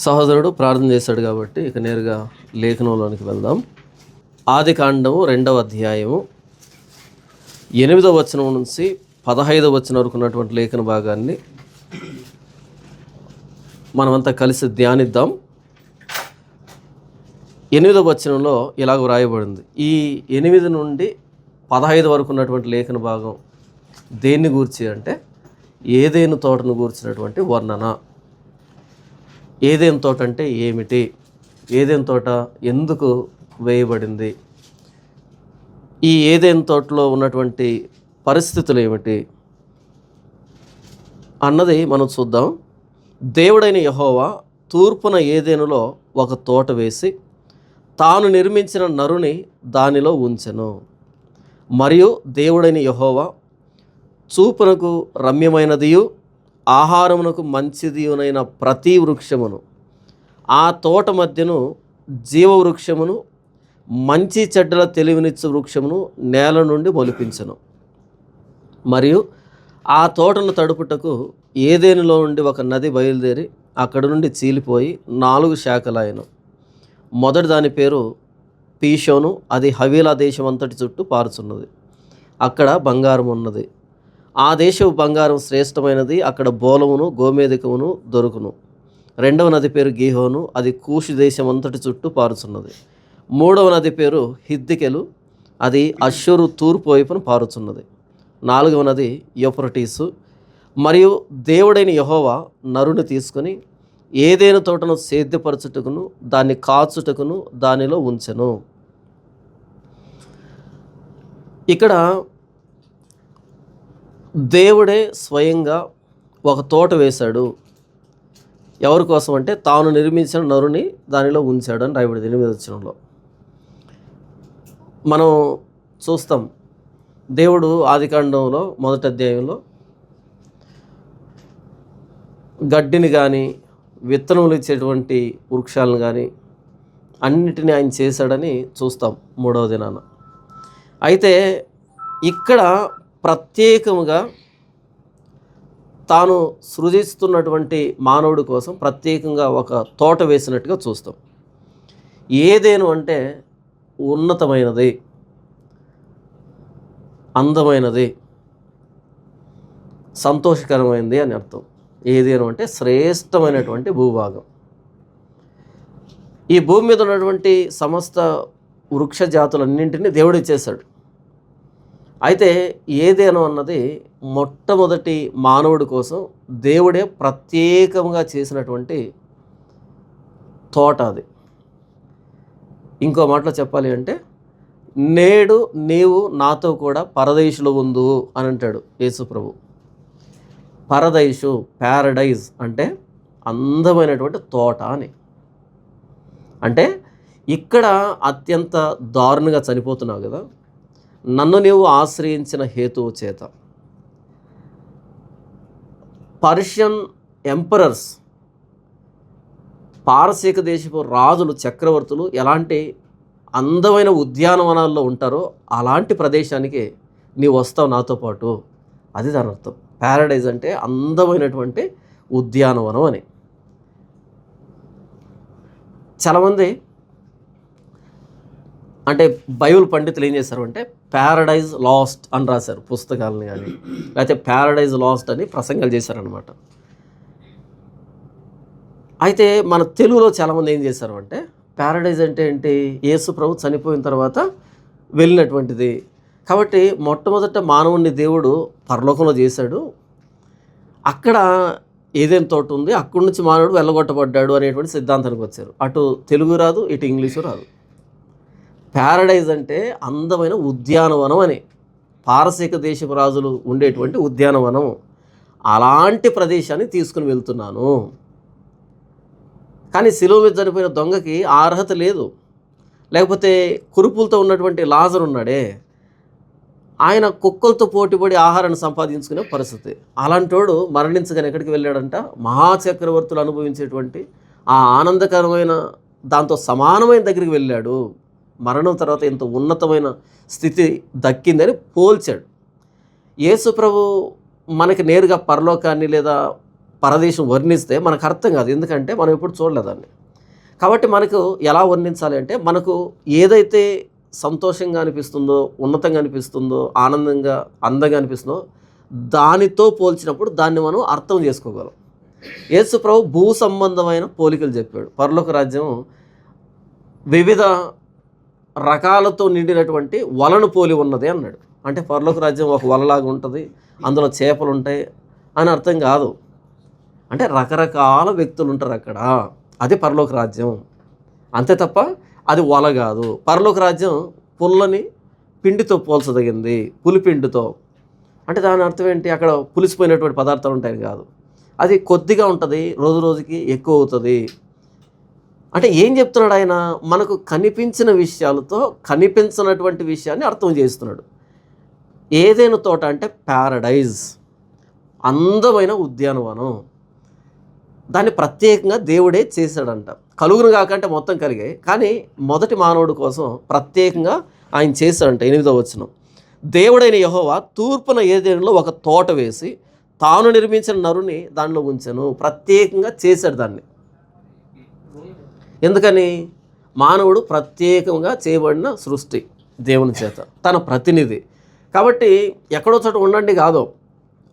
సహోదరుడు ప్రార్థన చేశాడు కాబట్టి ఇక నేరుగా లేఖనంలోనికి వెళ్దాం. ఆదికాండము 2వ అధ్యాయము 8వ వచనం నుంచి 15వ వచనం వరకు ఉన్నటువంటి లేఖన భాగాన్ని మనమంతా కలిసి ధ్యానిద్దాం. 8వ వచనంలో ఇలాగ వ్రాయబడింది. ఈ 8 నుండి 15 వరకు ఉన్నటువంటి లేఖన భాగం దేన్ని గూర్చి అంటే ఏదేను తోటను గూర్చినటువంటి వర్ణన. ఏదేను తోట అంటే ఏమిటి, ఏదేను తోట ఎందుకు వేయబడింది, ఈ ఏదేను తోటలో ఉన్నటువంటి పరిస్థితులు ఏమిటి అన్నది మనం చూద్దాం. దేవుడైన యెహోవా తూర్పున ఏదేనులో ఒక తోట వేసి తాను నిర్మించిన నరుని దానిలో ఉంచెను. మరియు దేవుడైన యెహోవా చూపునకు రమ్యమైనదియు ఆహారమునకు మంచిదియునైన ప్రతి వృక్షమును, ఆ తోట మధ్యను జీవవృక్షమును, మంచి చెడ్డల తెలివినిచ్చు వృక్షమును నేల నుండి మొలిపించెను. మరియు ఆ తోటను తడుపుటకు ఏదేనులో నుండి ఒక నది బయలుదేరి అక్కడ నుండి చీలిపోయి 4 శాఖలాయెను. మొదటి దాని పేరు పీషోను, అది హవీలా దేశం అంతటి చుట్టూ పారుచున్నది. అక్కడ బంగారం ఉన్నది. ఆ దేశపు బంగారం శ్రేష్టమైనది, అక్కడ బోలమును గోమేధికమును దొరుకును. 2వ నది పేరు గీహోను, అది కూషు దేశం అంతటి చుట్టూ పారుచున్నది. 3వ నది పేరు హిద్దికెలు, అది అష్షూరు తూర్పు వైపున పారుచున్నది. 4వ నది యూఫ్రటీసు. మరియు దేవుడైన యెహోవా నరుని తీసుకుని ఏదేను తోటను సేద్యపరచుటకును దాన్ని కాచుటకును దానిలో ఉంచెను. ఇక్కడ దేవుడే స్వయంగా ఒక తోట వేశాడు. ఎవరి కోసం అంటే తాను నిర్మించిన నరుని దానిలో ఉంచాడు అని రాయబడింది 8వ వచనంలో. మనం చూస్తాం, దేవుడు ఆదికాండంలో 1వ అధ్యాయంలో గడ్డిని కానీ విత్తనములు ఇచ్చేటువంటి వృక్షాలను కానీ అన్నిటినీ ఆయన చేశాడని చూస్తాం 3వ దినాన. అయితే ఇక్కడ ప్రత్యేకముగా తాను సృజిస్తున్నటువంటి మానవుడి కోసం ప్రత్యేకంగా ఒక తోట వేసినట్టుగా చూస్తాం. ఏదేను అంటే ఉన్నతమైనది, అందమైనది, సంతోషకరమైనది అని అర్థం. ఏదేను అంటే శ్రేష్టమైనటువంటి భూభాగం. ఈ భూమి మీద ఉన్నటువంటి సమస్త వృక్ష జాతులన్నింటినీ దేవుడు ఇచ్చేశాడు. అయితే ఏదేను అన్నది మొట్టమొదటి మానవుడి కోసం దేవుడే ప్రత్యేకంగా చేసినటువంటి తోట అది. ఇంకో మాటలో చెప్పాలి అంటే నేడు నీవు నాతో కూడా పరదేశులో ఉందు అని అంటాడు యేసు ప్రభు. పరదేశు, ప్యారడైజ్ అంటే అందమైనటువంటి తోట అని. అంటే ఇక్కడ అత్యంత దారుణంగా చనిపోతున్నావు కదా, నన్ను నీవు ఆశ్రయించిన హేతువు చేత. పర్షియన్ ఎంపరర్స్, పారసీక దేశపు రాజులు, చక్రవర్తులు ఎలాంటి అందమైన ఉద్యానవనాల్లో ఉంటారో అలాంటి ప్రదేశానికి నీవు వస్తావు నాతో పాటు. అది దాని అర్థం. ప్యారడైజ్ అంటే అందమైనటువంటి ఉద్యానవనం అని. చాలామంది అంటే బైబిల్ పండితులు ఏం చేశారు అంటే ప్యారడైజ్ లాస్ట్ అని రాశారు పుస్తకాలని, కానీ లేకపోతే ప్యారడైజ్ లాస్ట్ అని ప్రసంగాలు చేశారనమాట. అయితే మన తెలుగులో చాలామంది ఏం చేశారు అంటే ప్యారడైజ్ అంటే ఏంటి, యేసు ప్రభు చనిపోయిన తర్వాత వెళ్ళినటువంటిది. కాబట్టి మొట్టమొదట మానవుని దేవుడు పరలోకంలో చేశాడు, అక్కడ ఏదేను తోట ఉంది, అక్కడి నుంచి మానవుడు వెళ్ళగొట్టబడ్డాడు అనేటువంటి సిద్ధాంతానికి వచ్చారు. అటు తెలుగు రాదు, ఇటు ఇంగ్లీషు రాదు. ప్యారడైజ్ అంటే అందమైన ఉద్యానవనం అని, పారసీక దేశపు రాజులు ఉండేటువంటి ఉద్యానవనం. అలాంటి ప్రదేశాన్ని తీసుకుని వెళ్తున్నాను. కానీ శిలువ మీద చనిపోయిన దొంగకి ఆ అర్హత లేదు. లేకపోతే కురుపులతో ఉన్నటువంటి లాజరు ఉన్నాడే, ఆయన కుక్కలతో పోటీపడి ఆహారాన్ని సంపాదించుకునే పరిస్థితి. అలాంటోడు మరణించగానే ఎక్కడికి వెళ్ళాడంట, మహాచక్రవర్తులు అనుభవించేటువంటి ఆ ఆనందకరమైన దాంతో సమానమైన దగ్గరికి వెళ్ళాడు. మరణం తర్వాత ఇంత ఉన్నతమైన స్థితి దక్కిందని పోల్చాడు. యేసు ప్రభు మనకి నేరుగా పరలోకాన్ని లేదా పరదేశం వర్ణిస్తే మనకు అర్థం కాదు, ఎందుకంటే మనం ఎప్పుడు చూడలేదాన్ని. కాబట్టి మనకు ఎలా వర్ణించాలి అంటే, మనకు ఏదైతే సంతోషంగా అనిపిస్తుందో, ఉన్నతంగా అనిపిస్తుందో, ఆనందంగా అందంగా అనిపిస్తుందో దానితో పోల్చినప్పుడు దాన్ని మనం అర్థం చేసుకోగలం. యేసు ప్రభు భూ సంబంధమైన పోలికలు చెప్పాడు. పరలోక రాజ్యం వివిధ రకాలతో నిండినటువంటి వలను పోలి ఉన్నది అన్నాడు. అంటే పరలోక రాజ్యం ఒక వలలాగా ఉంటుంది, అందులో చేపలు ఉంటాయి అని అర్థం కాదు. అంటే రకరకాల వ్యక్తులు ఉంటారు అక్కడ, అది పరలోక రాజ్యం. అంతే తప్ప అది వల కాదు. పరలోక రాజ్యం పుల్లని పిండితో పోల్చదగింది, పులిపిండితో. అంటే దాని అర్థం ఏంటి, అక్కడ పులిసిపోయినటువంటి పదార్థాలు ఉంటాయని కాదు. అది కొద్దిగా ఉంటుంది, రోజు రోజుకి ఎక్కువ అవుతుంది. అంటే ఏం చెప్తున్నాడు ఆయన, మనకు కనిపించిన విషయాలతో కనిపించినటువంటి విషయాన్ని అర్థం చేస్తున్నాడు. ఏదైనా తోట అంటే ప్యారడైజ్, అందమైన ఉద్యానవనం. దాన్ని ప్రత్యేకంగా దేవుడే చేశాడంట. కలుగును కాకంటే మొత్తం కలిగాయి, కానీ మొదటి మానవుడి కోసం ప్రత్యేకంగా ఆయన చేశాడంట. 8వ వచనం, దేవుడైన యెహోవా తూర్పున ఏదెనులో ఒక తోట వేసి తాను నిర్మించిన నరుని దానిలో ఉంచెను. ప్రత్యేకంగా చేశాడు దాన్ని. ఎందుకని, మానవుడు ప్రత్యేకంగా చేయబడిన సృష్టి దేవుని చేత, తన ప్రతినిధి. కాబట్టి ఎక్కడో చోట ఉండండి కాదు,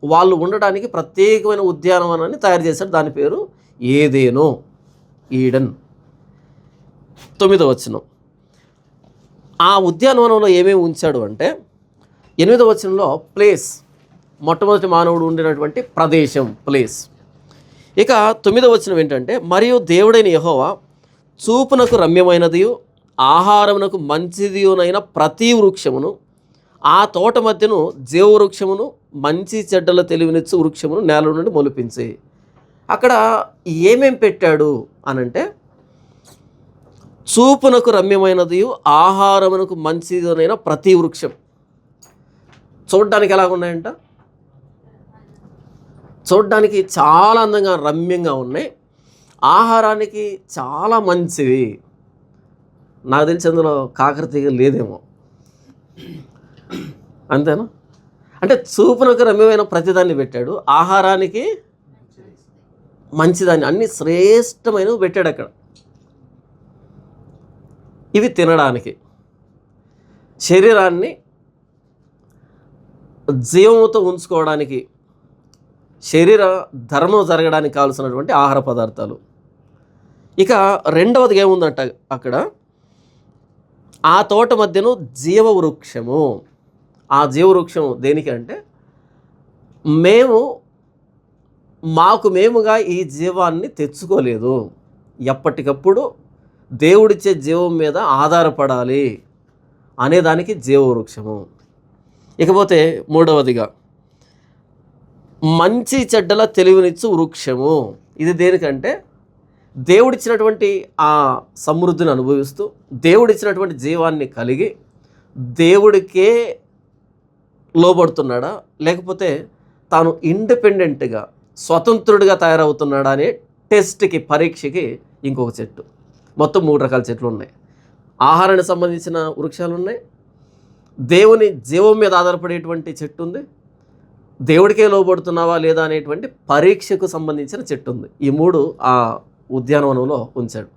వాళ్ళు ఉండడానికి ప్రత్యేకమైన ఉద్యానవనాన్ని తయారు చేశాడు. దాని పేరు ఏదేను, ఈడెన్. 9వ వచనం, ఆ ఉద్యానవనంలో ఏమేమి ఉంచాడు అంటే, 8వ వచనంలో ప్లేస్, మొట్టమొదటి మానవుడు ఉండినటువంటి ప్రదేశం, ప్లేస్. ఇక 9వ వచనం ఏంటంటే, మరియు దేవుడైన యెహోవా చూపునకు రమ్యమైనదియు ఆహారమునకు మంచిదియునైన ప్రతి వృక్షమును, ఆ తోట మధ్యను జీవవృక్షమును మంచి చెడ్డల తెలివినిచ్చు వృక్షమును నేల నుండి మొలిపించి. అక్కడ ఏమేం పెట్టాడు అనంటే, చూపునకు రమ్యమైనదియు ఆహారమునకు మంచిదినైన ప్రతి వృక్షం. చూడడానికి ఎలా ఉన్నాయంట, చూడడానికి చాలా అందంగా రమ్యంగా ఉన్నాయి, ఆహారానికి చాలా మంచివి. నాకు తెలిసి అందులో కాకరతీగ లేదేమో, అంతేనా? అంటే చూపునకు రమ్యమైన ప్రతిదాన్ని పెట్టాడు, ఆహారానికి మంచిదాన్ని, అన్ని శ్రేష్టమైనవి పెట్టాడు అక్కడ. ఇవి తినడానికి, శరీరాన్ని జీవంతో ఉంచుకోవడానికి, శరీర ధర్మం జరగడానికి కావాల్సినటువంటి ఆహార పదార్థాలు. ఇక రెండవది ఏముందంట అక్కడ, ఆ తోట మధ్యను జీవవృక్షము. ఆ జీవవృక్షము దేనికి అంటే, మాకు మేముగా ఈ జీవాన్ని తెచ్చుకోలేదు, ఎప్పటికప్పుడు దేవుడిచ్చే జీవం మీద ఆధారపడాలి అనేదానికి జీవవృక్షము. ఇకపోతే 3వదిగా మంచి చెడ్డల తెలివినిచ్చు వృక్షము. ఇది దేనికంటే, దేవుడిచ్చినటువంటి ఆ సమృద్ధిని అనుభవిస్తూ, దేవుడిచ్చినటువంటి జీవాన్ని కలిగి దేవుడికే లోబడుతున్నాడా, లేకపోతే తాను ఇండిపెండెంట్గా స్వతంత్రుడిగా తయారవుతున్నాడా అనే టెస్ట్కి, పరీక్షకి ఇంకొక చెట్టు. మొత్తం 3 రకాల చెట్లు ఉన్నాయి. ఆహారానికి సంబంధించిన వృక్షాలు ఉన్నాయి, దేవుని జీవం మీద ఆధారపడేటువంటి చెట్టు ఉంది, దేవుడికే లోబడుతున్నావా లేదా అనేటువంటి పరీక్షకు సంబంధించిన చెట్టు ఉంది. ఈ 3 ఆ ఉద్యానవనంలో ఉంచాడు.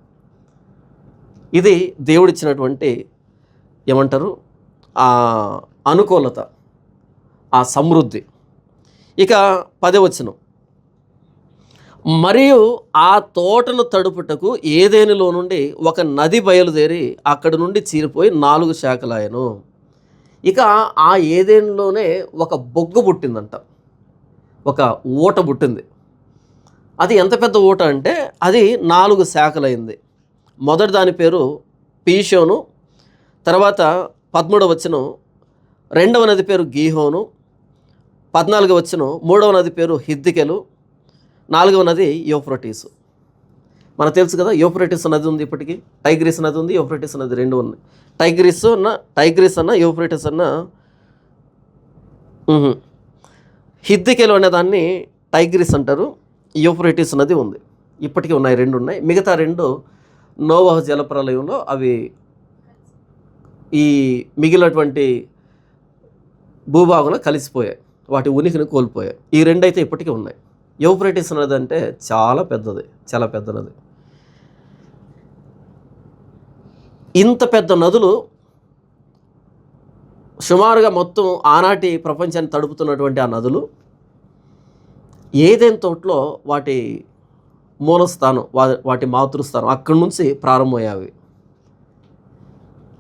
ఇది దేవుడిచ్చినటువంటి ఏమంటారు, ఆ అనుకూలత, ఆ సమృద్ధి. ఇక 10వ వచనం, మరియు ఆ తోటను తడుపుటకు ఏదేనులో నుండి ఒక నది బయలుదేరి అక్కడి నుండి చీరిపోయి 4 శాఖలాయను. ఇక ఆ ఏదేనులోనే ఒక బొగ్గు పుట్టిందంట, ఒక ఊట పుట్టింది. అది ఎంత పెద్ద ఊట అంటే, అది 4 శాఖలైంది. మొదటి దాని పేరు పీషోను, తర్వాత 13వ వచనం రెండవ నది పేరు గీహోను, 14వ వచనం మూడవ నది పేరు హిద్దికెలు, 4వ నది యూఫ్రటీసు. మనకు తెలుసు కదా, యూఫ్రటీస్ నది ఉంది, ఇప్పటికీ టైగ్రిస్ నది ఉంది, యూఫ్రటీస్ నది 2 ఉన్నాయి. టైగ్రిస్ అన్న యూఫ్రటీస్ అన్న, హిద్దికెలు అనే దాన్ని టైగ్రిస్ అంటారు, యూఫ్రటీస్ నది ఉంది, ఇప్పటికీ ఉన్నాయి, 2 ఉన్నాయి. మిగతా 2 నోవహు జలప్రలయంలో అవి ఈ మిగిలినటువంటి భూభాగంలో కలిసిపోయాయి, వాటి ఉనికిని కోల్పోయాయి. ఈ 2 అయితే ఇప్పటికీ ఉన్నాయి. యూఫ్రటీస్ నది అంటే చాలా పెద్దది, చాలా పెద్ద నది. ఇంత పెద్ద నదులు సుమారుగా మొత్తం ఆనాటి ప్రపంచాన్ని తడుపుతున్నటువంటి ఆ నదులు ఏదైనా తోటలో వాటి మూలస్థానం, వాటి మాతృస్థానం అక్కడి నుంచి ప్రారంభమయ్యావి.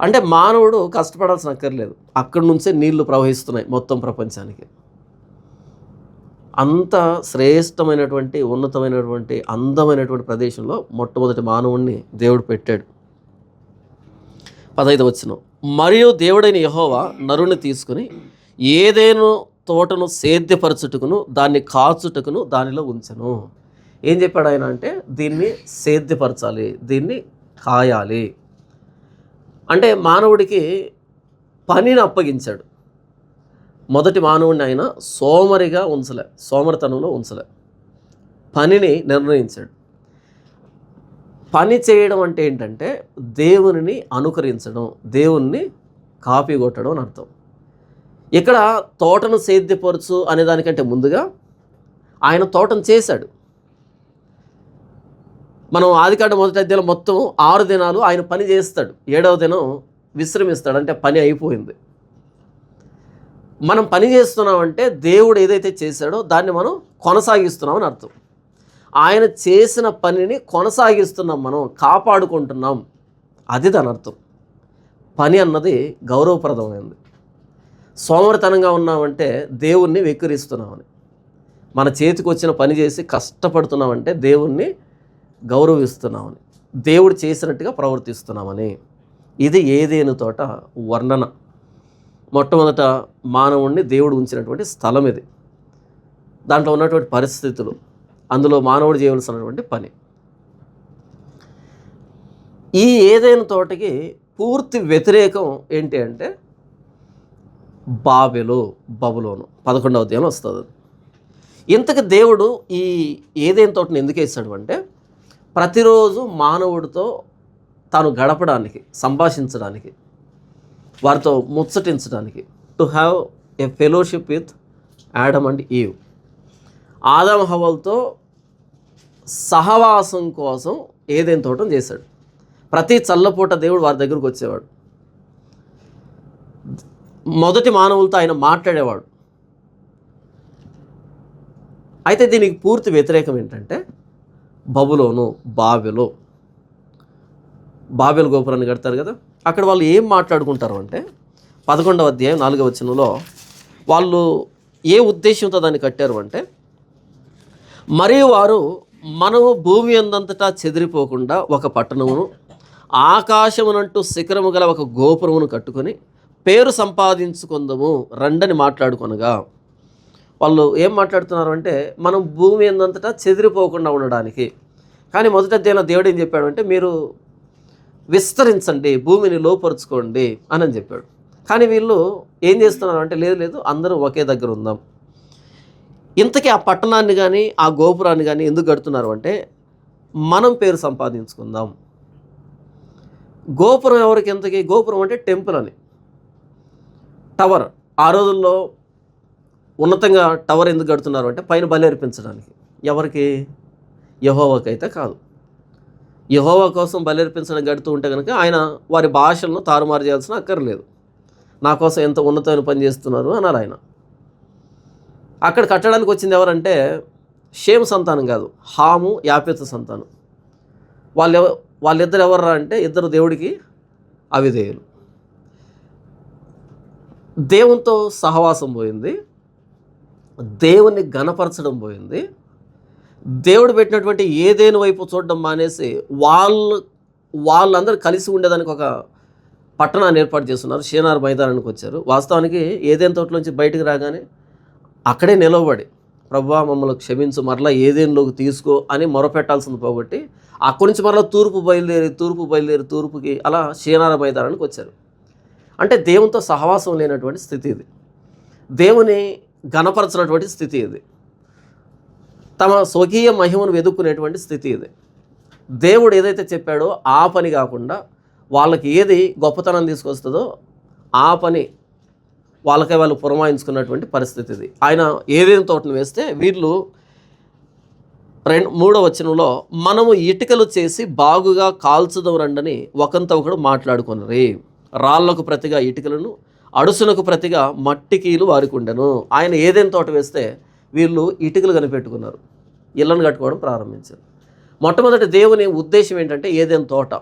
అంటే మానవుడు కష్టపడాల్సిన అక్కర్లేదు, అక్కడి నుంచే నీళ్లు ప్రవహిస్తున్నాయి మొత్తం ప్రపంచానికి. అంత శ్రేష్టమైనటువంటి, ఉన్నతమైనటువంటి, అందమైనటువంటి ప్రదేశంలో మొట్టమొదటి మానవుణ్ణి దేవుడు పెట్టాడు. 15వ వచనం, మరియు దేవుడైన యెహోవా నరుని తీసుకుని ఏదేను తోటను సేద్యపరచుటకును దాన్ని కాచుటకును దానిలో ఉంచెను. ఏం చెప్పాడు ఆయన అంటే, దీన్ని సేద్యపరచాలి, దీన్ని కాయాలి. అంటే మానవుడికి పనిని అప్పగించాడు. మొదటి మానవుడిని ఆయన సోమరిగా ఉంచలే, సోమరితనంలో ఉంచలే, పనిని నిర్ణయించాడు. పని చేయడం అంటే ఏంటంటే దేవునిని అనుకరించడం, దేవుణ్ణి కాపీ కొట్టడం అని అర్థం. ఇక్కడ తోటను సేద్యపరచు అనే దానికంటే ముందుగా ఆయన తోటను చేశాడు. మనం ఆదికాండం మొదటి అధ్యాయంలో మొత్తం 6 దినాలు ఆయన పని చేస్తాడు, 7వ దినం విశ్రమిస్తాడు. అంటే పని అయిపోయింది. మనం పని చేస్తున్నామంటే దేవుడు ఏదైతే చేశాడో దాన్ని మనం కొనసాగిస్తున్నామని అర్థం. ఆయన చేసిన పనిని కొనసాగిస్తున్నాం, మనం కాపాడుకుంటున్నాం, అది దాని అర్థం. పని అన్నది గౌరవప్రదమైనది. సోమరితనంగా ఉన్నామంటే దేవుణ్ణి వెక్కిరిస్తున్నామని. మన చేతికి వచ్చిన పని చేసి కష్టపడుతున్నామంటే దేవుణ్ణి గౌరవిస్తున్నామని, దేవుడు చేసినట్టుగా ప్రవర్తిస్తున్నామని. ఇది ఏదేను తోట వర్ణన. మొట్టమొదట మానవుణ్ణి దేవుడు ఉంచినటువంటి స్థలం ఇది, దాంట్లో ఉన్నటువంటి పరిస్థితులు, అందులో మానవుడు చేయవలసినటువంటి పని. ఈ ఏదైనా తోటకి పూర్తి వ్యతిరేకం ఏంటి అంటే బబులోను 11వ అధ్యాయం వస్తుంది. ఇంతకు దేవుడు ఈ ఏదైనా తోటని ఎందుకు వేస్తాడు అంటే ప్రతిరోజు మానవుడితో తాను గడపడానికి, సంభాషించడానికి, వారితో ముచ్చటించడానికి, to have a fellowship with Adam and Eve. ఆదాము హవ్వలతో సహవాసం కోసం ఏదైనా తోటను చేశాడు. ప్రతి చల్లపూట దేవుడు వారి దగ్గరకు వచ్చేవాడు, మొదటి మానవులతో ఆయన మాట్లాడేవాడు. అయితే దీనికి పూర్తి వ్యతిరేకం ఏంటంటే బబులోను, బాబెలు గోపురాన్ని కడతారు కదా, అక్కడ వాళ్ళు ఏం మాట్లాడుకుంటారు అంటే 11వ అధ్యాయం 4వ వచనంలో వాళ్ళు ఏ ఉద్దేశంతో దాన్ని కట్టారు అంటే, మరియు వారు మనము భూమి అందంతటా చెదిరిపోకుండా ఒక పట్టణమును, ఆకాశమునంటూ శిఖరము గల ఒక గోపురమును కట్టుకొని పేరు సంపాదించుకుందాము రండని మాట్లాడుకొనగా. వాళ్ళు ఏం మాట్లాడుతున్నారు అంటే మనం భూమి అందంతటా చెదిరిపోకుండా ఉండడానికి. కానీ మొదటి అధ్యాయంలో దేవుడు ఏం చెప్పాడు అంటే మీరు విస్తరించండి, భూమిని లోపరుచుకోండి అని చెప్పాడు. కానీ వీళ్ళు ఏం చేస్తున్నారు అంటే లేదు అందరూ ఒకే దగ్గర ఉందాం. ఇంతకీ ఆ పట్టణాన్ని కానీ ఆ గోపురాన్ని కానీ ఎందుకు కడుతున్నారు అంటే మనం పేరు సంపాదించుకుందాం. గోపురం ఎవరికి? ఎంతకీ గోపురం అంటే టెంపుల్ అని, టవర్. ఆ రోజుల్లో ఉన్నతంగా టవర్ ఎందుకు కడుతున్నారు అంటే పైన బలి అర్పించడానికి. ఎవరికి? యెహోవాకి అయితే కాదు. యెహోవా కోసం బలి అర్పించడం కడుతూ ఉంటే కనుక ఆయన వారి భాషలను తారుమారు చేయాల్సిన అక్కర్లేదు. నా కోసం ఎంత ఉన్నతమైన పని చేస్తున్నారు అన్నారు ఆయన. అక్కడ కట్టడానికి వచ్చింది ఎవరంటే షేమ్ సంతానం కాదు, హాము యాపెతు సంతానం. వాళ్ళిద్దరు ఎవర్రా అంటే ఇద్దరు దేవుడికి అవిధేయులు. దేవునితో సహవాసం పోయింది, దేవుణ్ణి ఘనపరచడం పోయింది. దేవుడు పెట్టినటువంటి ఏదేను వైపు చూడడం మానేసి వాళ్ళందరూ కలిసి ఉండేదానికి ఒక పట్టణాన్ని ఏర్పాటు చేస్తున్నారు. షీనార్ మైదానానికి వచ్చారు. వాస్తవానికి ఏదేను తోటలోంచి బయటకు రాగానే అక్కడే నిలవబడి ప్రభువా మమ్మల్ని క్షమించు, మరలా ఏదేనులోకి తీసుకో అని మొరపెట్టాల్సింది పోగొట్టి అక్కడి నుంచి మరలా తూర్పు బయలుదేరి తూర్పుకి అలా షీనార్ మైదానానికి వచ్చారు. అంటే దేవునితో సహవాసం లేనటువంటి స్థితి ఇది, దేవుని ఘనపరచినటువంటి స్థితి ఇది, తమ స్వకీయ మహిమను వెతుక్కునేటువంటి స్థితి ఇది. దేవుడు ఏదైతే చెప్పాడో ఆ పని కాకుండా వాళ్ళకి ఏది గొప్పతనం తీసుకొస్తుందో ఆ పని వాళ్ళకై వాళ్ళు పురమాయించుకున్నటువంటి పరిస్థితి ఇది. ఆయన ఏదేని తోటను వేస్తే వీళ్ళు మూడవ వచనంలో మనము ఇటుకలు చేసి బాగుగా కాల్చుదాం రండని ఒకంత ఒకడు మాట్లాడుకున్నరి. రాళ్లకు ప్రతిగా ఇటుకలను, అడుసునకు ప్రతిగా మట్టికీలు వారికి ఉండెను. ఆయన ఏదైనా తోట వేస్తే వీళ్ళు ఇటుకలు కనిపెట్టుకున్నారు, ఇళ్ళను కట్టుకోవడం ప్రారంభించారు. మొట్టమొదటి దేవుని ఉద్దేశం ఏంటంటే ఏదైనా తోట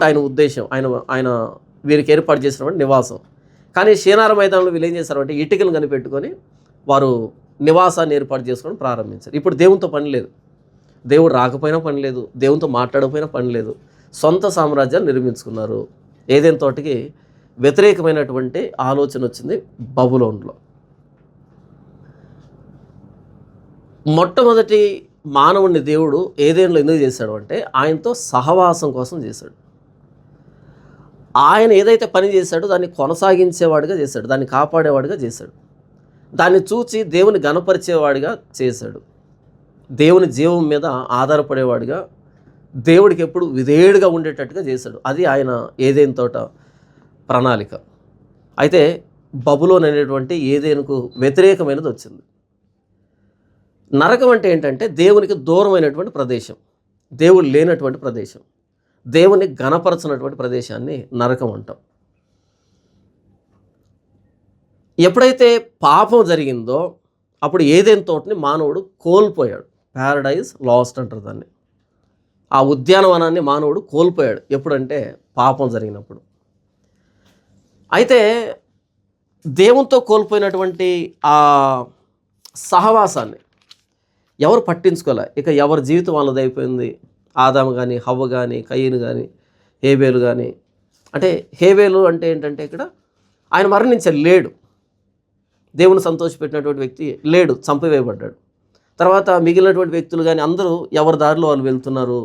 ఆయన ఉద్దేశం, ఆయన వీరికి ఏర్పాటు చేసినటువంటి నివాసం. కానీ షీనారు మైదానంలో వీళ్ళు ఏం చేశారంటే ఇటుకలు కనిపెట్టుకొని వారు నివాసాన్ని ఏర్పాటు చేసుకోవడం ప్రారంభించారు. ఇప్పుడు దేవునితో పని లేదు, దేవుడు రాకపోయినా పని లేదు, దేవునితో మాట్లాడకపోయినా పని లేదు, సొంత సామ్రాజ్యాన్ని నిర్మించుకున్నారు. ఏదైనా తోటకి వ్యతిరేకమైనటువంటి ఆలోచన వచ్చింది బబులోనులో. మొట్టమొదటి మానవుడిని దేవుడు ఏదేనులో ఎందుకు చేశాడు అంటే ఆయనతో సహవాసం కోసం చేశాడు. ఆయన ఏదైతే పని చేశాడో దాన్ని కొనసాగించేవాడిగా చేశాడు, దాన్ని కాపాడేవాడిగా చేశాడు, దాన్ని చూచి దేవుని గణపరిచేవాడిగా చేశాడు, దేవుని జీవం మీద ఆధారపడేవాడిగా, దేవుడికి ఎప్పుడు విధేయుడిగా ఉండేటట్టుగా చేశాడు. అది ఆయన ఏదేను తోట ప్రణాళిక. అయితే బబులోన్ అనేటువంటి ఏదేనుకు వ్యతిరేకమైనది వచ్చింది. నరకం అంటే ఏంటంటే దేవునికి దూరమైనటువంటి ప్రదేశం, దేవుడు లేనటువంటి ప్రదేశం, దేవుని ఘనపరచినటువంటి ప్రదేశాన్ని నరకం అంటాం. ఎప్పుడైతే పాపం జరిగిందో అప్పుడు ఏదైనా తోటని మానవుడు కోల్పోయాడు. ప్యారడైజ్ లాస్ట్ అంటారు దాన్ని. ఆ ఉద్యానవనాన్ని మానవుడు కోల్పోయాడు ఎప్పుడంటే పాపం జరిగినప్పుడు. అయితే దేవునితో కోల్పోయినటువంటి ఆ సహవాసాన్ని ఎవరు పట్టించుకోలే. ఇక ఎవరి జీవితం వాళ్ళది అయిపోయింది. ఆదాము కానీ, హవ్వ కానీ, కయీను కానీ, హేబేలు కానీ. అంటే హేబేలు అంటే ఏంటంటే ఇక్కడ ఆయన మరణించలేడు, దేవుని సంతోషపెట్టినటువంటి వ్యక్తి లేడు, చంపివేయబడ్డాడు. తర్వాత మిగిలినటువంటి వ్యక్తులు కానీ అందరూ ఎవరి దారిలో వాళ్ళు వెళ్తున్నారు,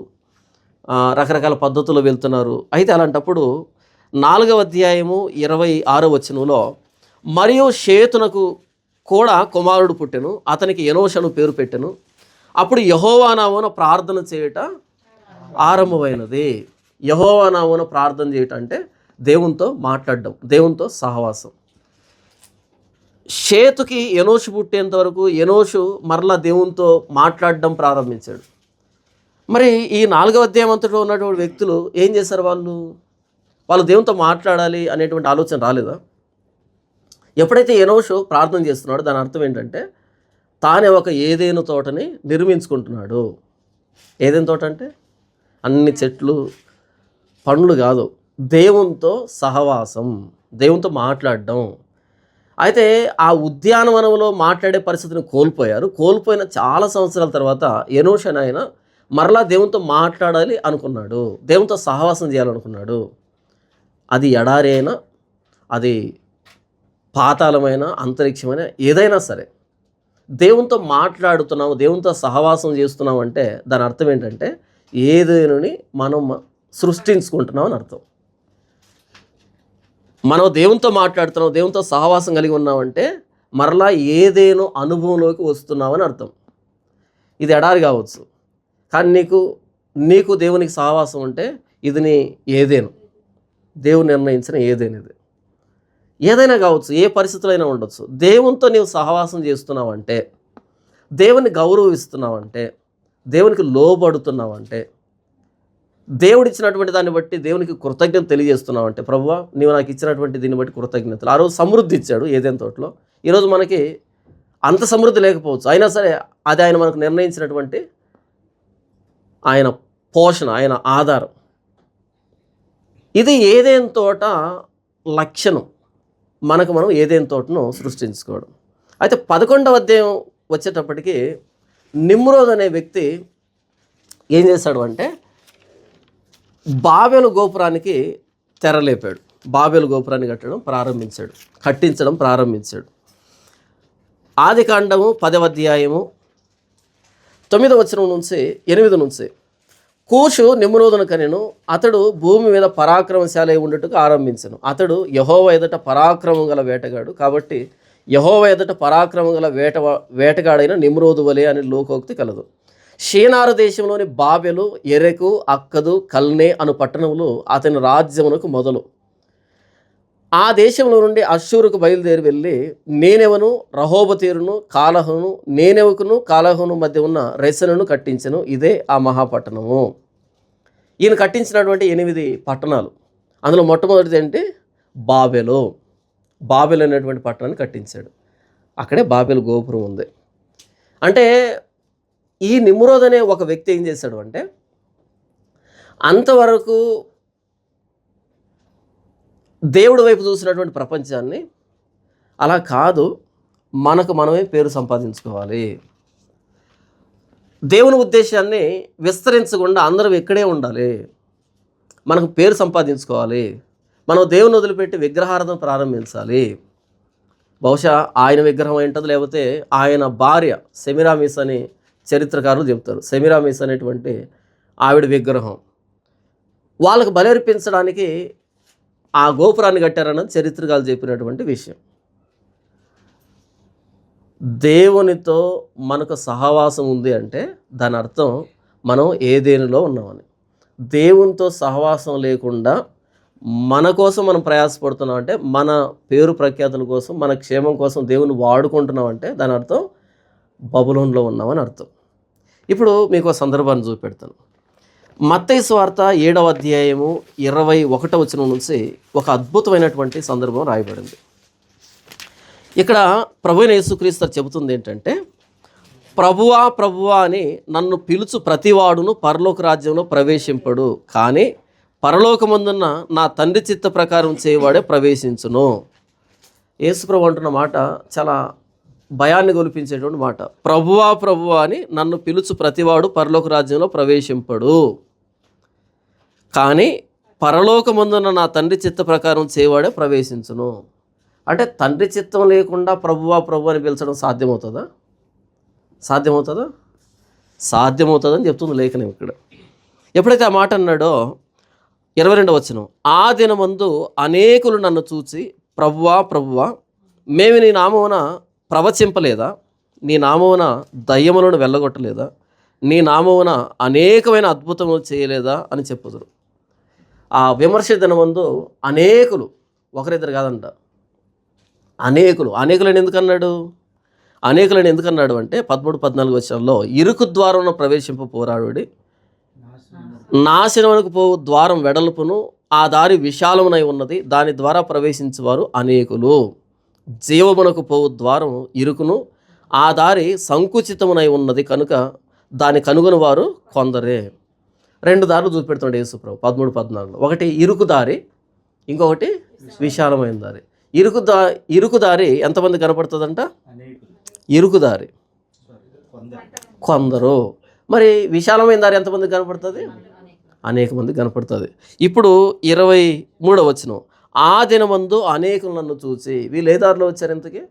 రకరకాల పద్ధతుల్లో వెళ్తున్నారు. అయితే అలాంటప్పుడు 4వ అధ్యాయము 26వ వచనంలో మరియు షేతునకు కూడా కుమారుడు పుట్టెను, అతనికి ఎనోషను పేరు పెట్టెను. అప్పుడు యెహోవా నామమున ప్రార్థన చేయుట ఆరంభమైనది. యెహోవా నామమున ప్రార్థన చేయుట అంటే దేవునితో మాట్లాడడం, దేవునితో సహవాసం. షేతుకి ఎనోషు పుట్టేంత వరకు ఎనోషు మరలా దేవునితో మాట్లాడడం ప్రారంభించాడు. మరి ఈ 4వ అధ్యాయం అంతటా ఉన్నటువంటి వ్యక్తులు ఏం చేశారు? వాళ్ళు దేవునితో మాట్లాడాలి అనేటువంటి ఆలోచన రాలేదా? ఎప్పుడైతే ఎనోషు ప్రార్థన చేస్తున్నాడో దాని అర్థం ఏంటంటే తానే ఒక ఏదేను తోటని నిర్మించుకుంటున్నాడు. ఏదేను తోట అంటే అన్ని చెట్లు పండ్లు కాదు, దేవునితో సహవాసం, దేవునితో మాట్లాడడం. అయితే ఆ ఉద్యానవనంలో మాట్లాడే పరిస్థితిని కోల్పోయారు. కోల్పోయిన చాలా సంవత్సరాల తర్వాత ఎనోషు అని ఆయన మరలా దేవునితో మాట్లాడాలి అనుకున్నాడు, దేవునితో సహవాసం చేయాలనుకున్నాడు. అది ఎడారి అయినా, అది పాతాళమైన, అంతరిక్షమైన, ఏదైనా సరే దేవునితో మాట్లాడుతున్నాము, దేవునితో సహవాసం చేస్తున్నాం అంటే దాని అర్థం ఏంటంటే ఏదేనుని మనం సృష్టించుకుంటున్నాం అని అర్థం. మనం దేవునితో మాట్లాడుతున్నాం, దేవునితో సహవాసం కలిగి ఉన్నామంటే మరలా ఏదేనో అనుభవంలోకి వస్తున్నామని అర్థం. ఇది ఎడారి కావచ్చు, కానీ నీకు దేవునికి సహవాసం ఉంటే ఇది నీ ఏదేను, దేవుని నిర్ణయించిన ఏదేను. ఇది ఏదైనా కావచ్చు, ఏ పరిస్థితులు అయినా ఉండొచ్చు. దేవునితో నీవు సహవాసం చేస్తున్నావంటే, దేవుని గౌరవిస్తున్నావంటే, దేవునికి లోబడుతున్నావంటే, దేవుడిచ్చినటువంటి దాన్ని బట్టి దేవునికి కృతజ్ఞత తెలియజేస్తున్నావంటే, ప్రభువా నీవు నాకు ఇచ్చినటువంటి దీన్ని బట్టి కృతజ్ఞతలు. ఆ రోజు సమృద్ధి ఇచ్చాడు ఏదైనా తోటలో. ఈరోజు మనకి అంత సమృద్ధి లేకపోవచ్చు, అయినా సరే అది ఆయన మనకు నిర్ణయించినటువంటి ఆయన పోషణ, ఆయన ఆధారం. ఇది ఏదైనా తోట లక్షణం. మనం ఏదైనా తోటను సృష్టించుకోవడం. అయితే 11వ అధ్యాయం వచ్చేటప్పటికి నిమ్రోద్ అనే వ్యక్తి ఏం చేశాడు అంటే బాబెలు గోపురానికి తెరలేపాడు. బాబెలు గోపురాన్ని కట్టించడం ప్రారంభించాడు. ఆదికాండము 10వ అధ్యాయము 9వ వచనం నుంచి 8 నుంచి కూషు నిమ్రోదును కనెను, అతడు భూమి మీద పరాక్రమశాలి ఉండుటకు ఆరంభించెను. అతడు యెహోవా ఎదుట పరాక్రమం గల వేటగాడు, కాబట్టి యెహోవా ఎదుట పరాక్రమం గల వేటగాడైన నిమ్రోదు వలె అని లోకోక్తి కలదు. షీనారు దేశంలోని బాబెలు, ఎరెకు, అక్కదు, కల్నే అను పట్టణములు అతని రాజ్యమునకు మొదలు. ఆ దేశంలో నుండి అశ్షూరుకు బయలుదేరి వెళ్ళి నేనెవను, రహోబతీరును, కాలహును, నేనెవకును కాలహును మధ్య ఉన్న రెసనును కట్టించెను. ఇదే ఆ మహాపట్టణము. ఈయన కట్టించినటువంటి 8 పట్టణాలు. అందులో మొట్టమొదటిది ఏంటి? బాబెలు. బాబెలు అనేటువంటి పట్టణాన్ని కట్టించాడు. అక్కడే బాబెలు గోపురం ఉంది. అంటే ఈ నిమ్రోద్ అనే ఒక వ్యక్తి ఏం చేశాడు అంటే, అంతవరకు దేవుడి వైపు చూసినటువంటి ప్రపంచాన్ని అలా కాదు, మనకు మనమే పేరు సంపాదించుకోవాలి, దేవుని ఉద్దేశాన్ని విస్తరించకుండా అందరం ఇక్కడే ఉండాలి, మనకు పేరు సంపాదించుకోవాలి, మనం దేవుని వదిలిపెట్టి విగ్రహారాధన ప్రారంభించాలి. బహుశా ఆయన విగ్రహం ఏంటది, లేకపోతే ఆయన భార్య సెమిరామిస్ అని చరిత్రకారులు చెప్తారు. సెమిరామిస్ అనేటువంటి ఆవిడ విగ్రహం. వాళ్ళకు బలర్పించడానికి ఆ గోపురాన్ని కట్టారన్నది చరిత్రకారులు చెప్పినటువంటి విషయం. దేవునితో మనకు సహవాసం ఉంది అంటే దాని అర్థం మనం ఏదేనిలో ఉన్నామని. దేవునితో సహవాసం లేకుండా మన కోసం మనం ప్రయాసపడుతున్నాం అంటే, మన పేరు ప్రఖ్యాతుల కోసం, మన క్షేమం కోసం దేవుని వాడుకుంటున్నాం అంటే దాని అర్థం బబులోన్లో ఉన్నామని అర్థం. ఇప్పుడు మీకు ఒక సందర్భాన్ని చూపెడతాను. మత్తయి సువార్త 7వ అధ్యాయము 21వ వచనం నుంచి ఒక అద్భుతమైనటువంటి సందర్భం రాయబడింది. ఇక్కడ ప్రభువైన యేసుక్రీస్తు చెబుతుంది ఏంటంటే, ప్రభువా ప్రభువా అని నన్ను పిలుచు ప్రతివాడును పరలోక రాజ్యంలో ప్రవేశింపడు, కానీ పరలోకమందున్న నా తండ్రి చిత్త ప్రకారం చేయవాడే ప్రవేశించును. యేసుప్రభు అంటున్న మాట చాలా భయాన్ని గొలిపించేటువంటి మాట. ప్రభువా ప్రభువా అని నన్ను పిలుచు ప్రతివాడు పరలోక రాజ్యంలో ప్రవేశింపడు, కానీ పరలోకమందున్న నా తండ్రి చిత్త ప్రకారం చేయవాడే ప్రవేశించును. అంటే తండ్రి చిత్తం లేకుండా ప్రభువా ప్రభు అని పిలిచడం సాధ్యమవుతుందా? సాధ్యమవుతుందా? సాధ్యమవుతుందని చెప్తుంది లేఖనం ఇక్కడ. ఎప్పుడైతే ఆ మాట అన్నాడో 22వ వచనం, ఆ దినమందు అనేకులు నన్ను చూచి ప్రభువా ప్రభువా మేము నీ నామమున ప్రవచింపలేదా, నీ నామమున దయ్యములను వెళ్ళగొట్టలేదా, నీ నామమున అనేకమైన అద్భుతములు చేయలేదా అని చెప్పుదురు. ఆ విమర్శ దినమందు అనేకులు, ఒకరిద్దరు కాదంట, అనేకులని ఎందుకన్నాడు? అనేకులని ఎందుకన్నాడు అంటే 13-14 వచనంలో, ఇరుకు ద్వారం ప్రవేశింప పోరాడుడి, నాశనమునకు పోవు ద్వారం వెడల్పును, ఆ దారి విశాలమునై ఉన్నది, దాని ద్వారా ప్రవేశించేవారు అనేకులు. జీవమునకు పోవు ద్వారం ఇరుకును, ఆ దారి సంకుచితమునై ఉన్నది కనుక దాని కనుగొని వారు కొందరే. 2 దారులు చూపెడుతున్నాడు యేసుప్రభు 13-14లో. ఒకటి ఇరుకు దారి, ఇంకొకటి విశాలమైన దారి. ఇరుకు దారి ఎంతమంది కనపడుతుందంట? ఇరుకు దారి కొందరు. మరి విశాలమైన దారి ఎంతమంది కనపడుతుంది? అనేక మంది కనపడుతుంది. ఇప్పుడు 23వ వచనం, ఆ దినమందు అనేకులు నన్ను చూసి, వీళ్ళు ఏ దారిలో వచ్చారు? ఇంతకీ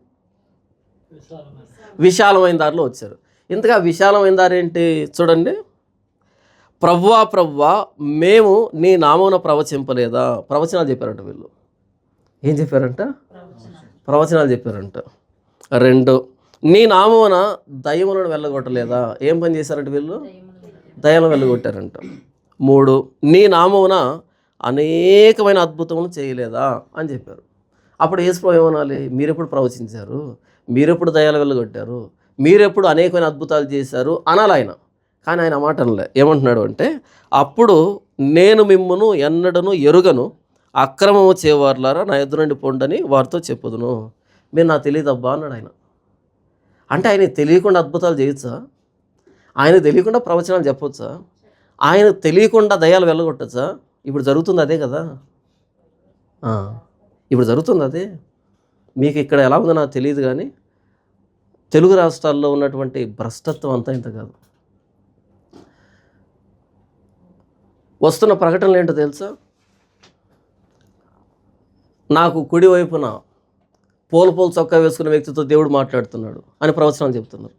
విశాలమైన దారిలో వచ్చారు. ఇంతగా విశాలమైన దారి ఏంటి చూడండి. ప్రభువా ప్రభువా మేము నీ నామమున ప్రవచింపలేదా? ప్రవచనాలు చెప్పారంట వీళ్ళు. ఏం చెప్పారంట? ప్రవచనాలు చెప్పారంట. 2, నీ నామమున దయ్యములను వెళ్ళగొట్టలేదా? ఏం పని చేశారంట వీళ్ళు? దయ్యాలను వెళ్ళగొట్టారంట. 3, నీ నామమున అనేకమైన అద్భుతములు చేయలేదా అని చెప్పారు. అప్పుడు యేసుప్రభు ఏమనాలి? మీరెప్పుడు ప్రవచించారు, మీరెప్పుడు దయ్యాలు వెళ్ళగొట్టారు, మీరెప్పుడు అనేకమైన అద్భుతాలు చేశారు అనాలి ఆయన. కానీ ఆయన మాట అనలే. ఏమంటున్నాడు అంటే, అప్పుడు నేను మిమ్మును ఎన్నడను ఎరుగను, అక్రమము చేయవారులారా నా ఎదురు నుండి పొండని వారితో చెప్పుదును. మీరు నాకు తెలియదబ్బా అన్నాడు ఆయన. అంటే ఆయన తెలియకుండా అద్భుతాలు చేయొచ్చా? ఆయన తెలియకుండా ప్రవచనాలు చెప్పొచ్చా? ఆయన తెలియకుండా దయ్యాలు వెళ్ళగొట్టచ్చా? ఇప్పుడు జరుగుతుంది అదే కదా. ఇప్పుడు జరుగుతుంది అదే. మీకు ఇక్కడ ఎలా ఉందో నాకు తెలియదు, కానీ తెలుగు రాష్ట్రాల్లో ఉన్నటువంటి భ్రష్టత్వం అంతా ఇంత కాదు. వస్తున్న ప్రకటనలు ఏంటో తెలుసా? నాకు కుడి వైపున పోలు చొక్కా వేసుకున్న వ్యక్తితో దేవుడు మాట్లాడుతున్నాడు అని ప్రవచనాలు చెప్తున్నారు.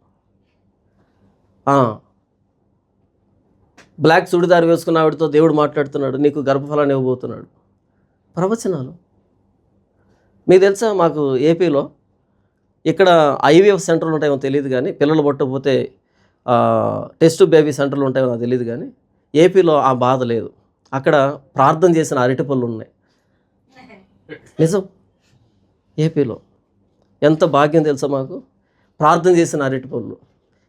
బ్లాక్ చుడిదారు వేసుకున్న ఆవిడతో దేవుడు మాట్లాడుతున్నాడు, నీకు గర్భఫలాన్ని ఇవ్వబోతున్నాడు. ప్రవచనాలు. మీకు తెలుసా, మాకు ఏపీలో ఇక్కడ IVF సెంటర్లు ఉంటాయేమో తెలియదు, కానీ పిల్లలు పుట్టకపోతే టెస్ట్ బేబీ సెంటర్లు ఉంటాయో నాకు తెలియదు, కానీ ఏపీలో ఆ బాధ లేదు. అక్కడ ప్రార్థన చేసిన అరటిపళ్ళు ఉన్నాయి. నిజం. ఏపీలో. ఎంత భాగ్యం తెలుసా మాకు. ప్రార్థన చేసిన అరటి పళ్ళు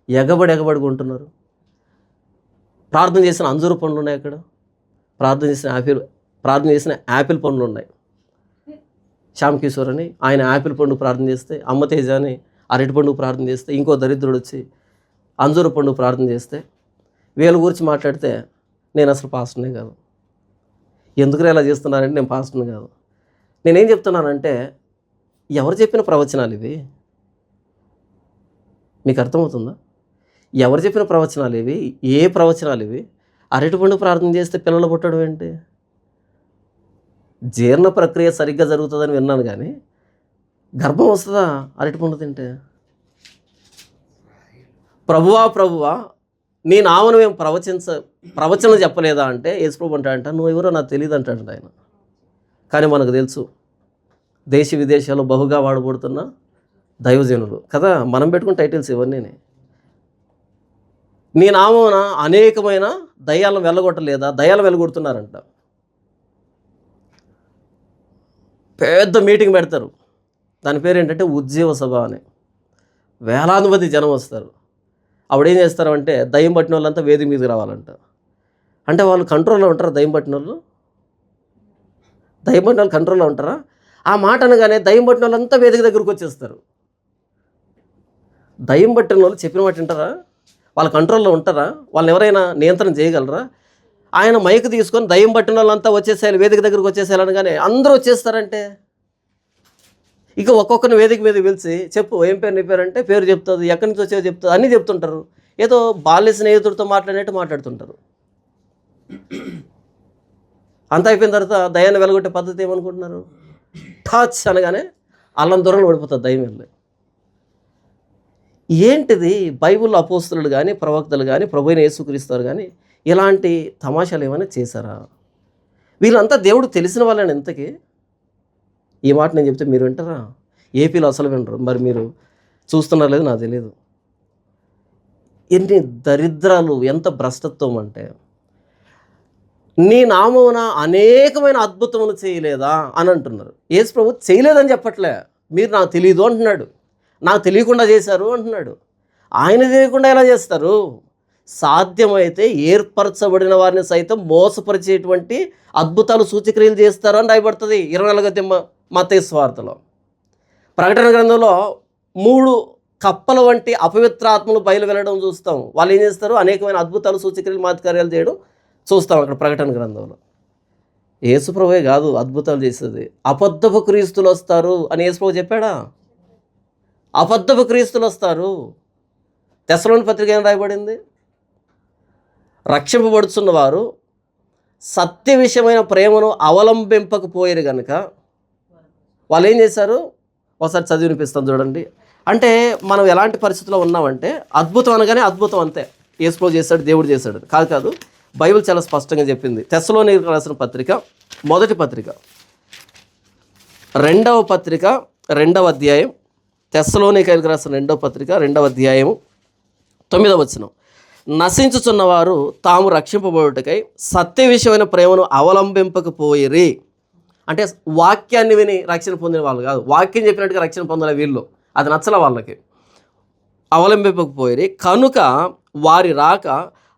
ఎగబడి కొంటున్నారు. ప్రార్థన చేసిన అంజూరు పండ్లు ఉన్నాయి అక్కడ. ప్రార్థన చేసిన యాపిల్ పండ్లు ఉన్నాయి. శ్యామ్ కిషోర్ అని ఆయన యాపిల్ పండు ప్రార్థన చేస్తే, అమ్మ తేజ అని అరటి పండుగ ప్రార్థన చేస్తే, ఇంకో దరిద్రుడు వచ్చి అంజూరు పండుగ ప్రార్థన చేస్తే, వీళ్ళ గురించి మాట్లాడితే నేను అసలు పాస్టర్నే కాదు. ఎందుకు ఇలా చేస్తున్నారంటే నేను పాస్టర్ని కాదు. నేనేం చెప్తున్నానంటే, ఎవరు చెప్పిన ప్రవచనాలు ఇవి? మీకు అర్థమవుతుందా? ఎవరు చెప్పిన ప్రవచనాలు ఇవి? ఏ ప్రవచనాలు ఇవి? అరటి పండుగ ప్రార్థన చేస్తే పిల్లలు పుట్టడం ఏంటి? జీర్ణ ప్రక్రియ సరిగ్గా జరుగుతుందని విన్నాను, కానీ గర్భం వస్తుందా అరటి పండు తింటే? ప్రభువా నీ నామను మేము ప్రవచనం చెప్పలేదా అంటే యేసుప్రభు అంటాడంట, నువ్వు ఎవరో నాకు తెలియదు అంటాడు ఆయన. కానీ మనకు తెలుసు, దేశ విదేశాల్లో బహుగా వాడబడుతున్న దైవజనులు కదా. మనం పెట్టుకున్న టైటిల్స్ ఇవన్నీ. నీ నామమున అనేకమైన దయ్యాలను వెళ్ళగొట్టలేదా? దయ్యాలు వెళ్ళగొడుతున్నారంట. పెద్ద మీటింగ్ పెడతారు, దాని పేరు ఏంటంటే ఉజ్జీవ సభ అని. వేలాది మంది జనం వస్తారు. అప్పుడు ఏం చేస్తారంటే దయ్యం పట్టిన వాళ్ళంతా వేదిక మీదకి రావాలంట. అంటే వాళ్ళు కంట్రోల్లో ఉంటారా? దయ్యం పట్టిన వాళ్ళు కంట్రోల్లో ఉంటారా? ఆ మాట అనగానే దయ్యం పట్టిన వాళ్ళంతా వేదిక దగ్గరకు వచ్చేస్తారు. దయ్యం పట్టిన వాళ్ళు చెప్పిన మాట వింటారా? వాళ్ళ కంట్రోల్లో ఉంటారా? వాళ్ళని ఎవరైనా నియంత్రణ చేయగలరా? ఆయన మైక్ తీసుకొని దయ్యం పట్టిన వాళ్ళంతా వచ్చేసేయాలి, వేదిక దగ్గరకు వచ్చేసేయాలని, కానీ అందరూ వచ్చేస్తారంటే ఇక ఒక్కొక్కరిని వేదిక మీద పిలిచి చెప్పు ఏం పేరు నీ పేరు అంటే పేరు చెప్తుంది, ఎక్కడి నుంచి వచ్చేది చెప్తుంది, అన్నీ చెప్తుంటారు. ఏదో బాల్య స్నేహితుడితో మాట్లాడినట్టు మాట్లాడుతుంటారు. అంతా అయిపోయిన తర్వాత దయ్యాన్ని వెలగొట్టే పద్ధతి ఏమనుకుంటున్నారు? టాచ్ అనగానే అల్లం దూరంలో పడిపోతుంది దయ్యం వెళ్ళి. ఏంటిది? బైబిల్లో అపోస్తలులు కానీ ప్రవక్తలు కానీ ప్రభువైన యేసుక్రీస్తు కానీ ఇలాంటి తమాషాలు ఏమైనా చేశారా? వీళ్ళంతా దేవుడు తెలిసిన వాళ్ళని ఎంతకి. ఈ మాట నేను చెప్తే మీరు వింటారా? ఏపీలో అసలు వినరు. మరి మీరు చూస్తున్నారో లేదో నాకు తెలియదు. ఎన్ని దరిద్రాలు, ఎంత భ్రష్టత్వం అంటే, నీ నామమున అనేకమైన అద్భుతములు చేయలేదా అని అంటున్నారు. యేసు ప్రభు చేయలేదని చెప్పట్లే, మీరు నాకు తెలియదు అంటున్నాడు. నాకు తెలియకుండా చేశారు అంటున్నాడు. ఆయన తెలియకుండా ఎలా చేస్తారు? సాధ్యమైతే ఏర్పరచబడిన వారిని సైతం మోసపరిచేటువంటి అద్భుతాలు సూచక్రియలు చేస్తారు అని రాయబడుతుంది 24వ మత్తయి సువార్తలో. ప్రకటన గ్రంథంలో 3 కప్పల వంటి అపవిత్రాత్మలు బయలు వెళ్ళడం చూస్తాం. వాళ్ళు ఏం చేస్తారు? అనేకమైన అద్భుతాలు సూచక్రియలు మహత్కార్యాలు చేయడం చూస్తాం అక్కడ ప్రకటన గ్రంథంలో. యేసుప్రభువే కాదు అద్భుతాలు చేసేది, అబద్ధపు క్రీస్తులు వస్తారు అని యేసుప్రభు చెప్పాడా? అబద్ధపు క్రీస్తులు వస్తారు. తెస్సలోని పత్రిక ఏం రాయబడింది? రక్షింపబడుతున్న వారు సత్య విషయమైన ప్రేమను అవలంబింపకపోయారు కనుక వాళ్ళు ఏం చేశారు? ఒకసారి చదివి వినిపిస్తాను చూడండి. అంటే మనం ఎలాంటి పరిస్థితుల్లో ఉన్నామంటే, అద్భుతం అనగానే అద్భుతం అంతే, యేసుప్రభు చేశాడు, దేవుడు చేశాడు కాదు. బైబిల్ చాలా స్పష్టంగా చెప్పింది. తెస్సలోనికీయులకు రాసిన పత్రిక, మొదటి పత్రిక, 2వ పత్రిక, 2వ అధ్యాయం. తెస్సలోనికీయులకు రాసిన 2వ పత్రిక, 2వ అధ్యాయం, 9వ వచనం. నశించుచున్నవారు తాము రక్షింపబడుటకై సత్య విషయమైన ప్రేమను అవలంబింపకపోయిరి. అంటే వాక్యాన్ని విని రక్షణ పొందిన వాళ్ళు కాదు, వాక్యం చెప్పినట్టుగా రక్షణ పొందాలి వీళ్ళు, అది నచ్చల వాళ్ళకి. అవలంబింపకపోయిరి కనుక వారి రాక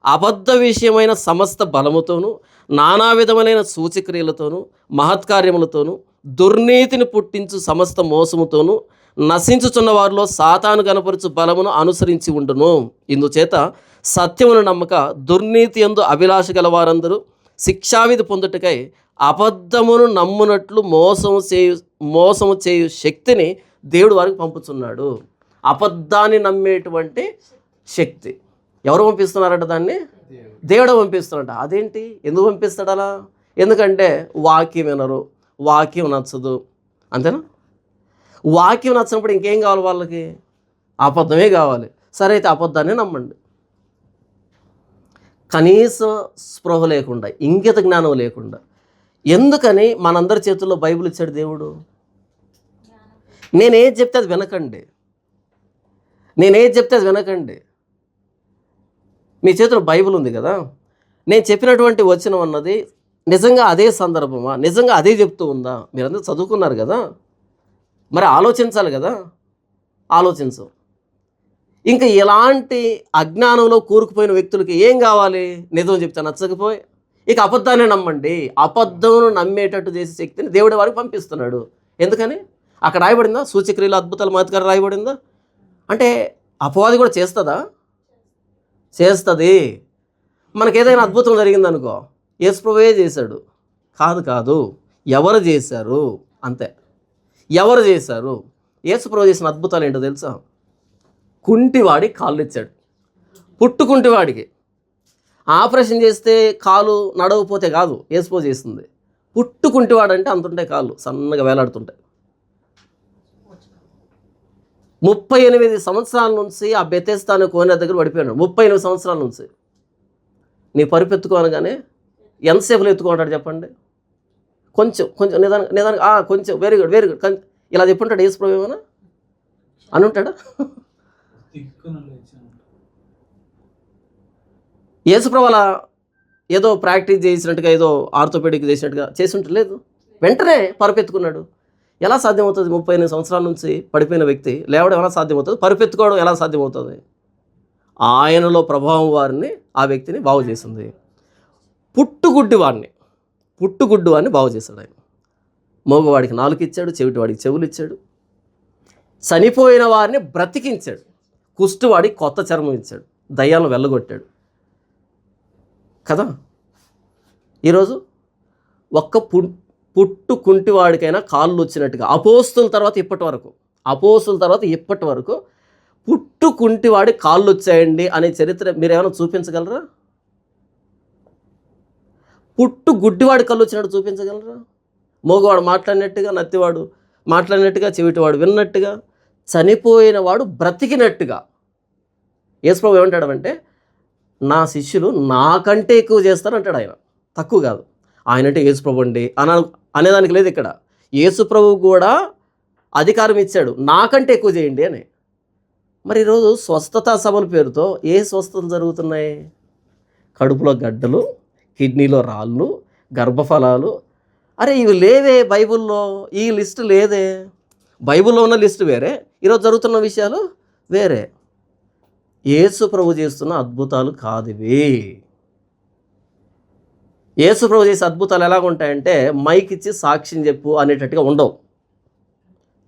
అబద్ధ విషయమైన సమస్త బలముతోనూ నానా విధములైన సూచక్రియలతోనూ మహత్కార్యములతోనూ దుర్నీతిని పుట్టించు సమస్త మోసముతోనూ నశించుచున్న వారిలో సాతాను కనపరుచు బలమును అనుసరించి ఉండును. ఇందుచేత సత్యమును నమ్మక దుర్నీతి యందు అభిలాష గల వారందరూ శిక్షావిధి పొందుటకై అబద్ధమును నమ్మునట్లు మోసము చేయు శక్తిని దేవుడు వారికి పంపుతున్నాడు. అబద్ధాన్ని నమ్మేటువంటి శక్తి ఎవరు పంపిస్తున్నారట? దాన్ని దేవుడు పంపిస్తున్నాడట. అదేంటి? ఎందుకు పంపిస్తాడు అలా? ఎందుకంటే వాక్యం వినరు, వాక్యం నచ్చదు, అంతేనా? వాక్యం నచ్చినప్పుడు ఇంకేం కావాలి వాళ్ళకి? అబద్ధమే కావాలి. సరే అయితే అబద్ధాన్ని నమ్మండి. కనీస స్పృహ లేకుండా, ఇంగిత జ్ఞానం లేకుండా. ఎందుకని మనందరి చేతుల్లో బైబిల్ ఇచ్చాడు దేవుడు? నేనేది చెప్తే అది వినకండి. మీ చేతిలో బైబిల్ ఉంది కదా, నేను చెప్పినటువంటి వచనం అన్నది నిజంగా అదే సందర్భమా, నిజంగా అదే చెప్తూ ఉందా? మీరందరూ చదువుకున్నారు కదా, మరి ఆలోచించాలి కదా, ఆలోచించు. ఇంకా ఇలాంటి అజ్ఞానంలో కూరుకుపోయిన వ్యక్తులకి ఏం కావాలి? నిజం చెప్తే నచ్చకపోయి ఇక అబద్ధాన్ని నమ్మండి. అబద్ధం నమ్మేటట్టు చేసే శక్తిని దేవుడి వారికి పంపిస్తున్నాడు. ఎందుకని? అక్కడ రాయబడిందా? సూచక్రియలు, అద్భుతాలు, మహత్కారం రాయబడిందా? అంటే అపవాది కూడా చేస్తుందా? చేస్తుంది. మనకేదైనా అద్భుతం జరిగిందనుకో, యేసుప్రభువే చేశాడు. కాదు, ఎవరు చేశారు అంతే. ఎవరు చేశారు? యేసుప్రభు చేసిన అద్భుతాలు ఏంటో తెలుసా? కుంటివాడి కాళ్ళు ఇచ్చాడు. పుట్టుకుంటివాడికి ఆపరేషన్ చేస్తే కాలు నడవకపోతే కాదు యేసుప్రభు చేసింది. పుట్టుకుంటివాడంటే అంతుంటాయి కాళ్ళు, సన్నగా వేలాడుతుంటాయి. 38 సంవత్సరాల నుంచి ఆ బెతెస్దా అనే కోనేరు దగ్గర పడిపోయాడు. 38 సంవత్సరాల నుంచి. నీ పరుపు ఎత్తుకోనగానే ఎంతసేపులో ఎత్తుకుంటాడు చెప్పండి? కొంచెం నిదానంగా కొంచెం వెరీ గుడ్ ఇలా చెప్పుంటాడు యేసుప్రభు ఏమైనా అని ఉంటాడా? యేసుప్రభు అలా ఏదో ప్రాక్టీస్ చేసినట్టుగా, ఏదో ఆర్థోపెడిక్ చేసినట్టుగా చేసి ఉంటలేదు. వెంటనే పరుపెత్తుకున్నాడు. ఎలా సాధ్యమవుతుంది? 38 సంవత్సరాల నుంచి పడిపోయిన వ్యక్తి లేవడం ఎలా సాధ్యమవుతుంది? పరుపెత్తుకోవడం ఎలా సాధ్యమవుతుంది? ఆయనలో ప్రభావం వారిని, ఆ వ్యక్తిని బాగు చేసింది. పుట్టుగుడ్డి వాడిని బాగు చేశాడు ఆయన. మోగవాడికి నాలుక ఇచ్చాడు, చెవిటివాడికి చెవులు ఇచ్చాడు. చనిపోయిన వారిని బ్రతికించాడు. కుష్టువాడికి కొత్త చర్మం ఇచ్చాడు. దయ్యాలను వెళ్ళగొట్టాడు కదా. ఈరోజు ఒక్క పుట్టుకుంటివాడికైనా కాళ్ళు వచ్చినట్టుగా అపోస్తుల తర్వాత ఇప్పటి వరకు పుట్టుకుంటివాడి కాళ్ళు వచ్చాయండి అనే చరిత్ర మీరు ఏమైనా చూపించగలరా? పుట్టు గుడ్డివాడి కళ్ళు వచ్చినట్టు చూపించగలరా? మోగవాడు మాట్లాడినట్టుగా, నత్తివాడు మాట్లాడినట్టుగా, చెవిటివాడు విన్నట్టుగా, చనిపోయిన వాడు బ్రతికినట్టుగా. యేసుప్రభు ఏమంటాడంటే, నా శిష్యులు నాకంటే ఎక్కువ చేస్తారంటాడు ఆయన, తక్కువ కాదు. ఆయన అంటే యేసుప్రభు అండి అనేదానికి లేదు ఇక్కడ. యేసుప్రభు కూడా అధికారం ఇచ్చాడు, నాకంటే ఎక్కువ చేయండి అని. మరి ఈరోజు స్వస్థతా సభల పేరుతో ఏ స్వస్థతలు జరుగుతున్నాయి? కడుపులో గడ్డలు, కిడ్నీలో రాళ్ళు, గర్భఫలాలు. అరే ఇవి లేవే బైబిల్లో, ఈ లిస్టు లేదే. బైబిల్లో ఉన్న లిస్టు వేరే, ఈరోజు జరుగుతున్న విషయాలు వేరే. యేసు ప్రభు చేస్తున్న అద్భుతాలు కాదు ఇవి. యేసు ప్రభు చేసే అద్భుతాలు ఎలాగ ఉంటాయంటే, మైక్ ఇచ్చి సాక్ష్యం చెప్పు అనేటట్టుగా ఉండవు.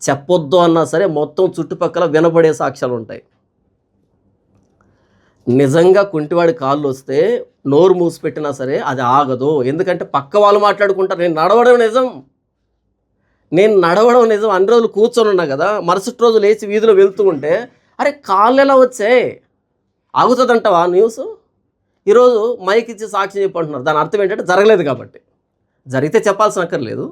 చెప్పొద్దు అన్నా సరే మొత్తం చుట్టుపక్కల వినబడే సాక్ష్యాలు ఉంటాయి. నిజంగా కుంటివాడి కాళ్ళు వస్తే నోరు మూసిపెట్టినా సరే అది ఆగదు. ఎందుకంటే పక్క వాళ్ళు మాట్లాడుకుంటారు, నేను నడవడం నిజం. అన్ని రోజులు కూర్చొని ఉన్నా కదా, మరుసటి రోజు లేచి వీధిలో వెళ్తూ ఉంటే అరే కాళ్ళు ఎలా వచ్చాయి, ఆగుతుందంటావా న్యూస్? ఈరోజు మైక్ ఇచ్చి సాక్ష్యం చెప్పంటున్నారు. దాని అర్థం ఏంటంటే జరగలేదు కాబట్టి. జరిగితే చెప్పాల్సిన అక్కర్లేదు.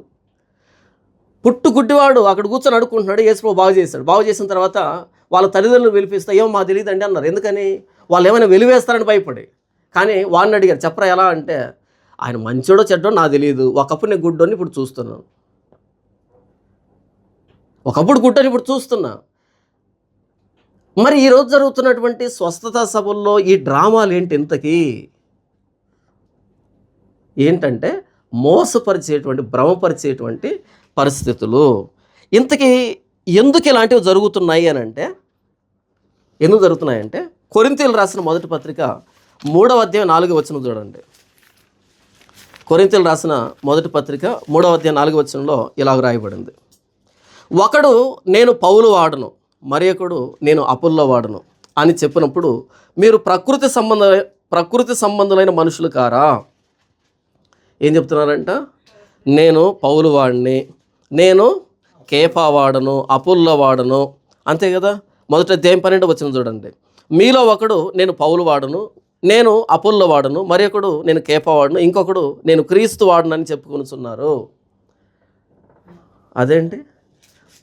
పుట్టు గుడ్డివాడు అక్కడ కూర్చొని అడుక్కుంటున్నాడు, యేసుప్రభు బాగు చేసిన తర్వాత వాళ్ళ తల్లిదండ్రులు వెలిపిస్తే ఏమో మాకు తెలియదండి అన్నారు. ఎందుకని? వాళ్ళు ఏమైనా వెలివేస్తారని భయపడి. కానీ వాడిని అడిగారు, చెప్పరా ఎలా అంటే, ఆయన మంచోడో చెడ్డో నాకు తెలియదు, ఒకప్పుడు నేను గుడ్డోని ఇప్పుడు చూస్తున్నాను, ఒకప్పుడు గుడ్డని ఇప్పుడు చూస్తున్నా. మరి ఈరోజు జరుగుతున్నటువంటి స్వస్థతా సభల్లో ఈ డ్రామాలు ఏంటి? ఇంతకీ ఏంటంటే మోసపరిచేటువంటి, భ్రమపరిచేటువంటి పరిస్థితులు. ఇంతకీ ఎందుకు ఇలాంటివి జరుగుతున్నాయి అని అంటే, ఎందుకు జరుగుతున్నాయంటే, కొరింథీయులు రాసిన మొదటి పత్రిక 3వ అధ్యాయం 4వ వచనం చూడండి. కొరింథీయులు రాసిన మొదటి పత్రిక 3వ అధ్యాయం 4వ వచనంలో ఇలాగ రాయబడింది, ఒకడు నేను పౌలు వాడను, మరి ఒకడు నేను అపొల్లో వాడను అని చెప్పినప్పుడు మీరు ప్రకృతి సంబంధులైన మనుషులు కారా? ఏం చెప్తున్నారంట? నేను పౌలు వాడిని, నేను కేఫా వాడను, అపొల్లో వాడను, అంతే కదా. మొదటి అధ్యాయం 12వ వచనం చూడండి, మీలో ఒకడు నేను పౌలు వాడను, నేను అపొల్లో వాడను, మరి ఒకడు నేను కేఫా వాడను, ఇంకొకడు నేను క్రీస్తు వాడను అని చెప్పుకొనిచున్నారు. అదేంటి?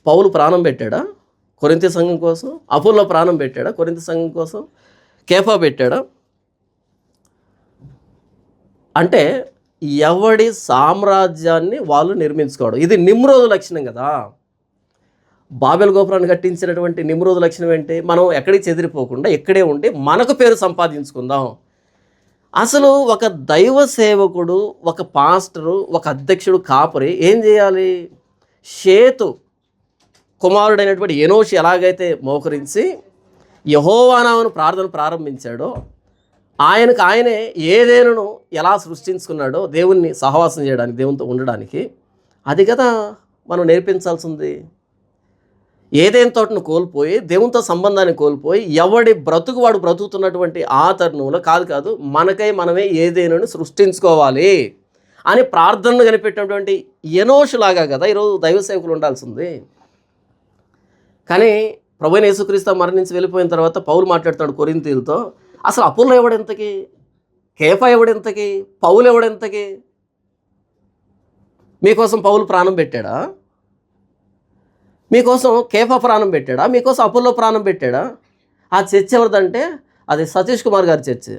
పౌలు ప్రాణం పెట్టాడా కొరింథీ సంఘం కోసం? అపొల్లో ప్రాణం పెట్టాడా కొరింథీ సంఘం కోసం? కేఫా పెట్టాడా? అంటే ఎవడి సామ్రాజ్యాన్ని వాళ్ళు నిర్మించుకోవడం. ఇది నిమ్రోదు లక్షణం కదా. బాబెల్ గోపురాన్ని కట్టించినటువంటి నిమ్రోదు లక్షణం ఏంటి? మనం ఎక్కడికి చెదిరిపోకుండా ఇక్కడే ఉండి మనకు పేరు సంపాదించుకుందాం. అసలు ఒక దైవ సేవకుడు, ఒక పాస్టరు, ఒక అధ్యక్షుడు, కాపరి ఏం చేయాలి? షేతు కుమారుడైనటువంటి ఎనోషి ఎలాగైతే మోకరించి యెహోవా నామమున ప్రార్థన ప్రారంభించాడో, ఆయనకు ఆయనే ఏదేనును ఎలా సృష్టించుకున్నాడో దేవుణ్ణి సహవాసం చేయడానికి, దేవునితో ఉండడానికి, అది కదా మనం నేర్పించాల్సింది. ఏదేని తోటను కోల్పోయి, దేవునితో సంబంధాన్ని కోల్పోయి, ఎవడి బ్రతుకు వాడు బ్రతుకుతున్నటువంటి ఆ తరుణంలో కాదు మనకై మనమే ఏదేనని సృష్టించుకోవాలి అని ప్రార్థనలు కనిపెట్టినటువంటి ఎనోషులాగా కదా ఈరోజు దైవ సేవకులు ఉండాల్సింది. కానీ ప్రభువైన యేసుక్రీస్తు మరణించి వెళ్ళిపోయిన తర్వాత పౌలు మాట్లాడుతాడు కొరింథీయులతో, అసలు అపోల్లో ఎవడెంతకి, కేఫా ఎవడెంతకి, పౌలు ఎవడెంతకి? మీకోసం పౌలు ప్రాణం పెట్టాడా? మీకోసం కేఫా ప్రాణం పెట్టాడా? మీకోసం అపోల్లో ప్రాణం పెట్టాడా? ఆ చర్చ్ ఎవరిదంటే అది సతీష్ కుమార్ గారి చర్చ్.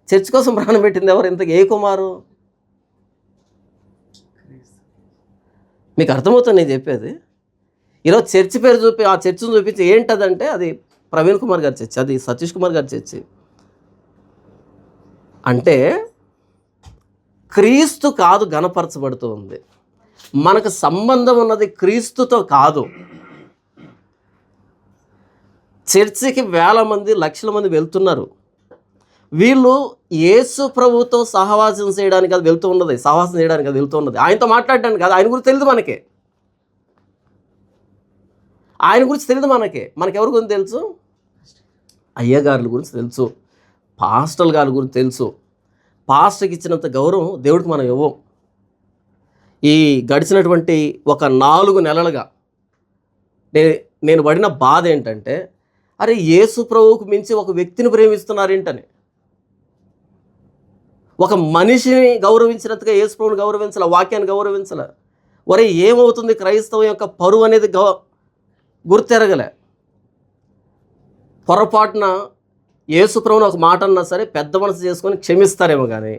చర్చ్ కోసం ప్రాణం పెట్టింది ఎవరు? ఇంతకు ఏ కుమారు? మీకు అర్థమవుతుంది నేను చెప్పేది. ఈరోజు చర్చ్ పేరు చూపి ఆ చర్చ్ను చూపించి ఏంటదంటే అది ప్రవీణ్ కుమార్ గారి చర్చ్, అది సతీష్ కుమార్ గారి చర్చ్. అంటే క్రీస్తు కాదు ఘనపరచబడుతూ ఉంది. మనకు సంబంధం ఉన్నది క్రీస్తుతో కాదు. చర్చికి వేల మంది, లక్షల మంది వెళ్తున్నారు. వీళ్ళు యేసు ప్రభుతో సహవాసం చేయడానికి అది వెళ్తూ ఉన్నది, సహవాసం చేయడానికి అది వెళ్తూ ఉన్నది, ఆయనతో మాట్లాడడానికి కాదు. ఆయన గురించి తెలియదు మనకి, ఆయన గురించి తెలియదు మనకెవరి గురించి తెలుసు? అయ్యగారుల గురించి తెలుసు, పాస్టల్ గారి గురించి తెలుసు. పాస్టర్కి ఇచ్చినంత గౌరవం దేవుడికి మనం ఇవ్వం. ఈ గడిచినటువంటి ఒక 4 నెలలుగా నేను పడిన బాధ ఏంటంటే, అరే యేసు ప్రభువుకు మించి ఒక వ్యక్తిని ప్రేమిస్తున్నారేంటని. ఒక మనిషిని గౌరవించినట్టుగా యేసు ప్రభువుని గౌరవించాల, వాక్యాన్ని గౌరవించాల. ఒరే ఏమవుతుంది, క్రైస్తవం యొక్క పరువు అనేది గుర్తెరగలే. పొరపాటున యేసు ప్రభువుని ఒక మాట అన్నా సరే పెద్ద మనసు చేసుకొని క్షమిస్తారేమో, కానీ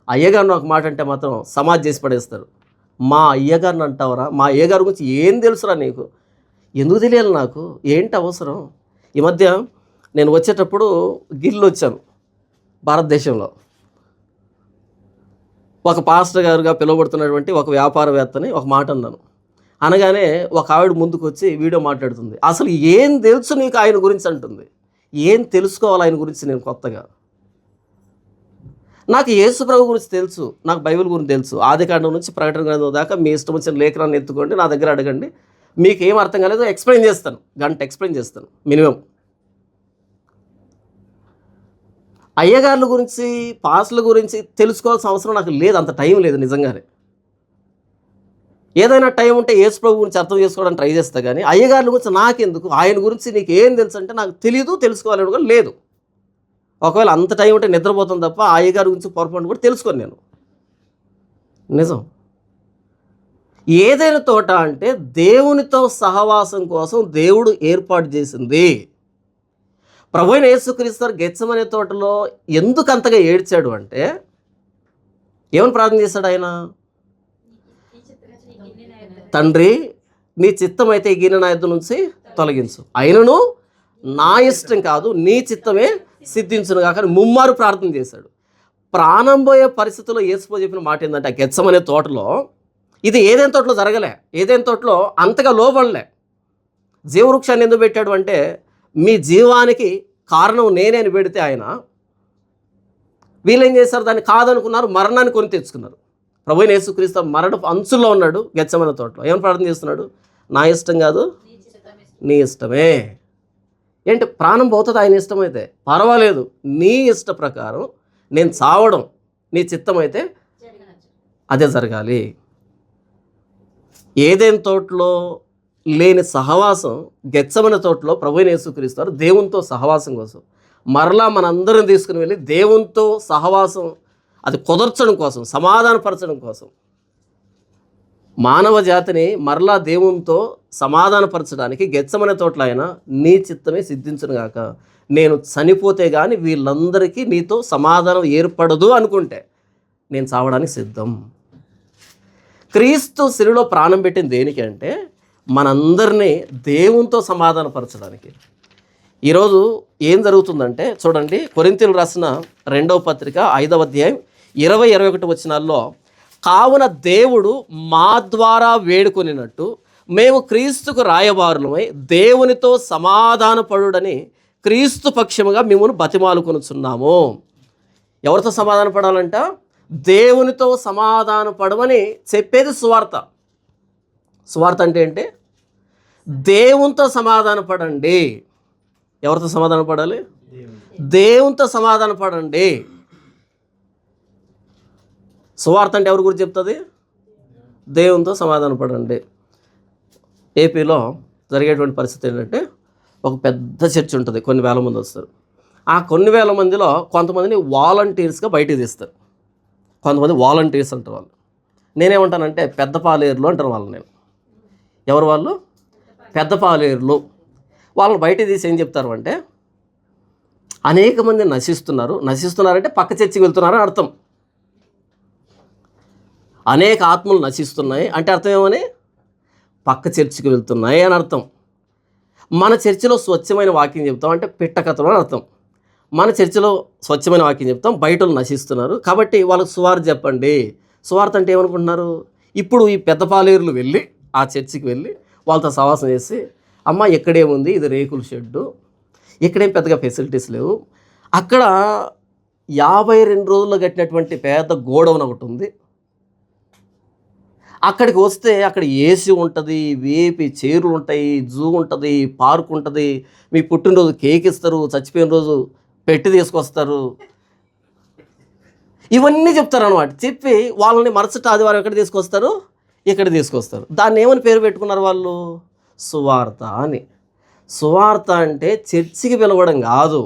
అయ్యగారిని ఒక మాట అంటే మాత్రం సమాధి చేసి పడేస్తారు. మా అయ్యగారిని అంటావరా? మా అయ్యగారి గురించి ఏం తెలుసురా నీకు? ఎందుకు తెలియాలి నాకు? ఏంటి అవసరం? ఈ మధ్య నేను వచ్చేటప్పుడు గిల్లు వచ్చాను. భారతదేశంలో ఒక పాస్టర్ గారుగా పిలువబడుతున్నటువంటి ఒక వ్యాపారవేత్తని ఒక మాట అన్నాను. అనగానే ఒక ఆవిడ ముందుకు వచ్చి వీడియో మాట్లాడుతుంది. అసలు ఏం తెలుసు నీకు ఆయన గురించి అంటుంది. ఏం తెలుసుకోవాలి ఆయన గురించి నేను కొత్తగా? నాకు యేసు ప్రభు గురించి తెలుసు, నాకు బైబిల్ గురించి తెలుసు. ఆదికాండం నుంచి ప్రకటన గ్రంథం దాకా మీ ఇష్టం వచ్చిన లేఖనాన్ని ఎత్తుకోండి, నా దగ్గర అడగండి. మీకు ఏం అర్థం కాలేదో ఎక్స్ప్లెయిన్ చేస్తాను, గంట ఎక్స్ప్లెయిన్ చేస్తాను మినిమం. అయ్యగారుల గురించి, పాస్టర్ల గురించి తెలుసుకోవాల్సిన అవసరం నాకు లేదు, అంత టైం లేదు నిజంగానే. ఏదైనా టైం ఉంటే యేసు ప్రభు గురించి అర్థం చేసుకోవడానికి ట్రై చేస్తా, కానీ అయ్యగారుల గురించి నాకెందుకు? ఆయన గురించి నీకు ఏం తెలుసు అంటే నాకు తెలియదు, తెలుసుకోవాలని కూడా లేదు. ఒకవేళ అంత టైం ఉంటే నిద్రపోతాను తప్ప అయ్యగారి గురించి పొరపాటు కూడా తెలుసుకోను నేను. నిజం. ఏదైనా తోట అంటే దేవునితో సహవాసం కోసం దేవుడు ఏర్పాటు చేసింది. ప్రభువైన యేసుక్రీస్తు గెత్సెమనే తోటలో ఎందుకు అంతగా ఏడ్చాడు అంటే, ఏమని ప్రార్థన చేశాడు ఆయన? తండ్రి నీ చిత్తం అయితే ఈ గిన్నె నా యొద్ద నుంచి తొలగించు, అయినను నా ఇష్టం కాదు నీ చిత్తమే సిద్ధించును కాక ముమ్మారు ప్రార్థన చేశాడు. ప్రాణం పోయే పరిస్థితుల్లో యేసు చెప్పిన మాట ఏంటంటే, ఆ గెత్సెమనే తోటలో, ఇది ఏదైనా తోటలో జరగలే, ఏదైనా తోటలో అంతగా లోబడలే. జీవవృక్షాన్ని ఎందుకు పెట్టాడు అంటే, మీ జీవానికి కారణం నేనే అని పెడితే ఆయన, వీళ్ళేం చేశారు? దాన్ని కాదనుకున్నారు, మరణాన్ని కొని తెచ్చుకున్నారు. ప్రభువైన యేసుక్రీస్తు మరణపు అంచుల్లో ఉన్నాడు గెత్సెమనే తోటలో. ఏమని ప్రార్థన చేస్తున్నాడు? నా ఇష్టం కాదు నీ ఇష్టమే. ఏంటి? ప్రాణం పోతుంది ఆయన ఇష్టమైతే పర్వాలేదు, నీ ఇష్ట ప్రకారం నేను చావడం నీ చిత్తమైతే అదే జరగాలి. ఏదైనా తోటలో లేని సహవాసం గెత్సెమనే తోటలో ప్రభువైన యేసుక్రీస్తు దేవునితో సహవాసం కోసం మరలా మనందరం తీసుకుని వెళ్ళి దేవునితో సహవాసం అది కుదర్చడం కోసం, సమాధానపరచడం కోసం, మానవ జాతిని మరలా దేవునితో సమాధానపరచడానికి గెత్సెమనే తోటలో ఆయన నీ చిత్తమే సిద్ధించును గాక, నేను చనిపోతే కానీ వీళ్ళందరికీ నీతో సమాధానం ఏర్పడదు అనుకుంటే నేను చావడానికి సిద్ధం. క్రీస్తు శిలువలో ప్రాణం పెట్టింది దేనికి అంటే, మనందరినీ దేవునితో సమాధానపరచడానికి. ఈరోజు ఏం జరుగుతుందంటే చూడండి, కొరింథీయులు రాసిన 2వ పత్రిక 5వ అధ్యాయం 20-21 వచనాల్లో, కావున దేవుడు మా ద్వారా వేడుకొనినట్టు మేము క్రీస్తుకు రాయబారులమై దేవునితో సమాధానపడుడని క్రీస్తు పక్షముగా మిమ్మల్ని బతిమాలుకొనుచున్నాము. ఎవరితో సమాధాన పడాలంట? దేవునితో సమాధాన పడమని చెప్పేది సువార్త. సువార్త అంటే ఏంటి? దేవునితో సమాధాన పడండి. ఎవరితో సమాధాన పడాలి? దేవునితో సమాధాన పడండి. సువార్త అంటే ఎవరి గురించి చెప్తుంది? దేవునితో సమాధాన పడండి. ఏపీలో జరిగేటువంటి పరిస్థితి ఏంటంటే, ఒక పెద్ద చర్చ్ ఉంటుంది, కొన్ని వేల మంది వస్తారు. ఆ కొన్ని వేల మందిలో కొంతమందిని వాలంటీర్స్గా బయటికి తీస్తారు. కొంతమంది వాలంటీర్స్ అంటారు వాళ్ళు. నేనేమంటానంటే పెద్ద పాలేరులు అంటారు వాళ్ళు. నేను ఎవరు వాళ్ళు? పెద్ద పాలేరులు. వాళ్ళని బయటికి తీసి ఏం చెప్తారు అంటే, అనేక మంది నశిస్తున్నారంటే పక్క చర్చికి వెళ్తున్నారని అర్థం. అనేక ఆత్మలు నశిస్తున్నాయి అంటే అర్థం ఏమని? పక్క చర్చికి వెళ్తున్నాయి అని అర్థం. మన చర్చిలో స్వచ్ఛమైన వాక్యం చెప్తాం అంటే పిట్టకథలు అని అర్థం. మన చర్చిలో స్వచ్ఛమైన వాక్యం చెప్తాం, బయట నశిస్తున్నారు కాబట్టి వాళ్ళకి సువార్త చెప్పండి. సువార్త అంటే ఏమనుకుంటున్నారు? ఇప్పుడు ఈ పెద్ద పాలేరులు వెళ్ళి ఆ చర్చికి వెళ్ళి వాళ్ళతో సవాసం చేసి, అమ్మ ఎక్కడేముంది, ఇది రేకుల షెడ్డు, ఇక్కడేం పెద్దగా ఫెసిలిటీస్ లేవు, అక్కడ 52 రోజుల్లో కట్టినటువంటి పెద్ద గోడౌన్ ఒకటి ఉంది, అక్కడికి వస్తే అక్కడ ఏసీ ఉంటుంది, వేపి చైర్లు ఉంటాయి, జూ ఉంటుంది, పార్క్ ఉంటుంది, మీ పుట్టినరోజు కేక్ ఇస్తారు, చచ్చిపోయిన రోజు పెట్టి తీసుకొస్తారు, ఇవన్నీ చెప్తారు అనమాట. చెప్పి వాళ్ళని మరుసటి ఆదివారం ఎక్కడ తీసుకొస్తారు? ఇక్కడ తీసుకొస్తారు. దాన్ని ఏమని పేరు పెట్టుకున్నారు వాళ్ళు? సువార్త అని. సువార్త అంటే చర్చికి పిలవడం కాదు,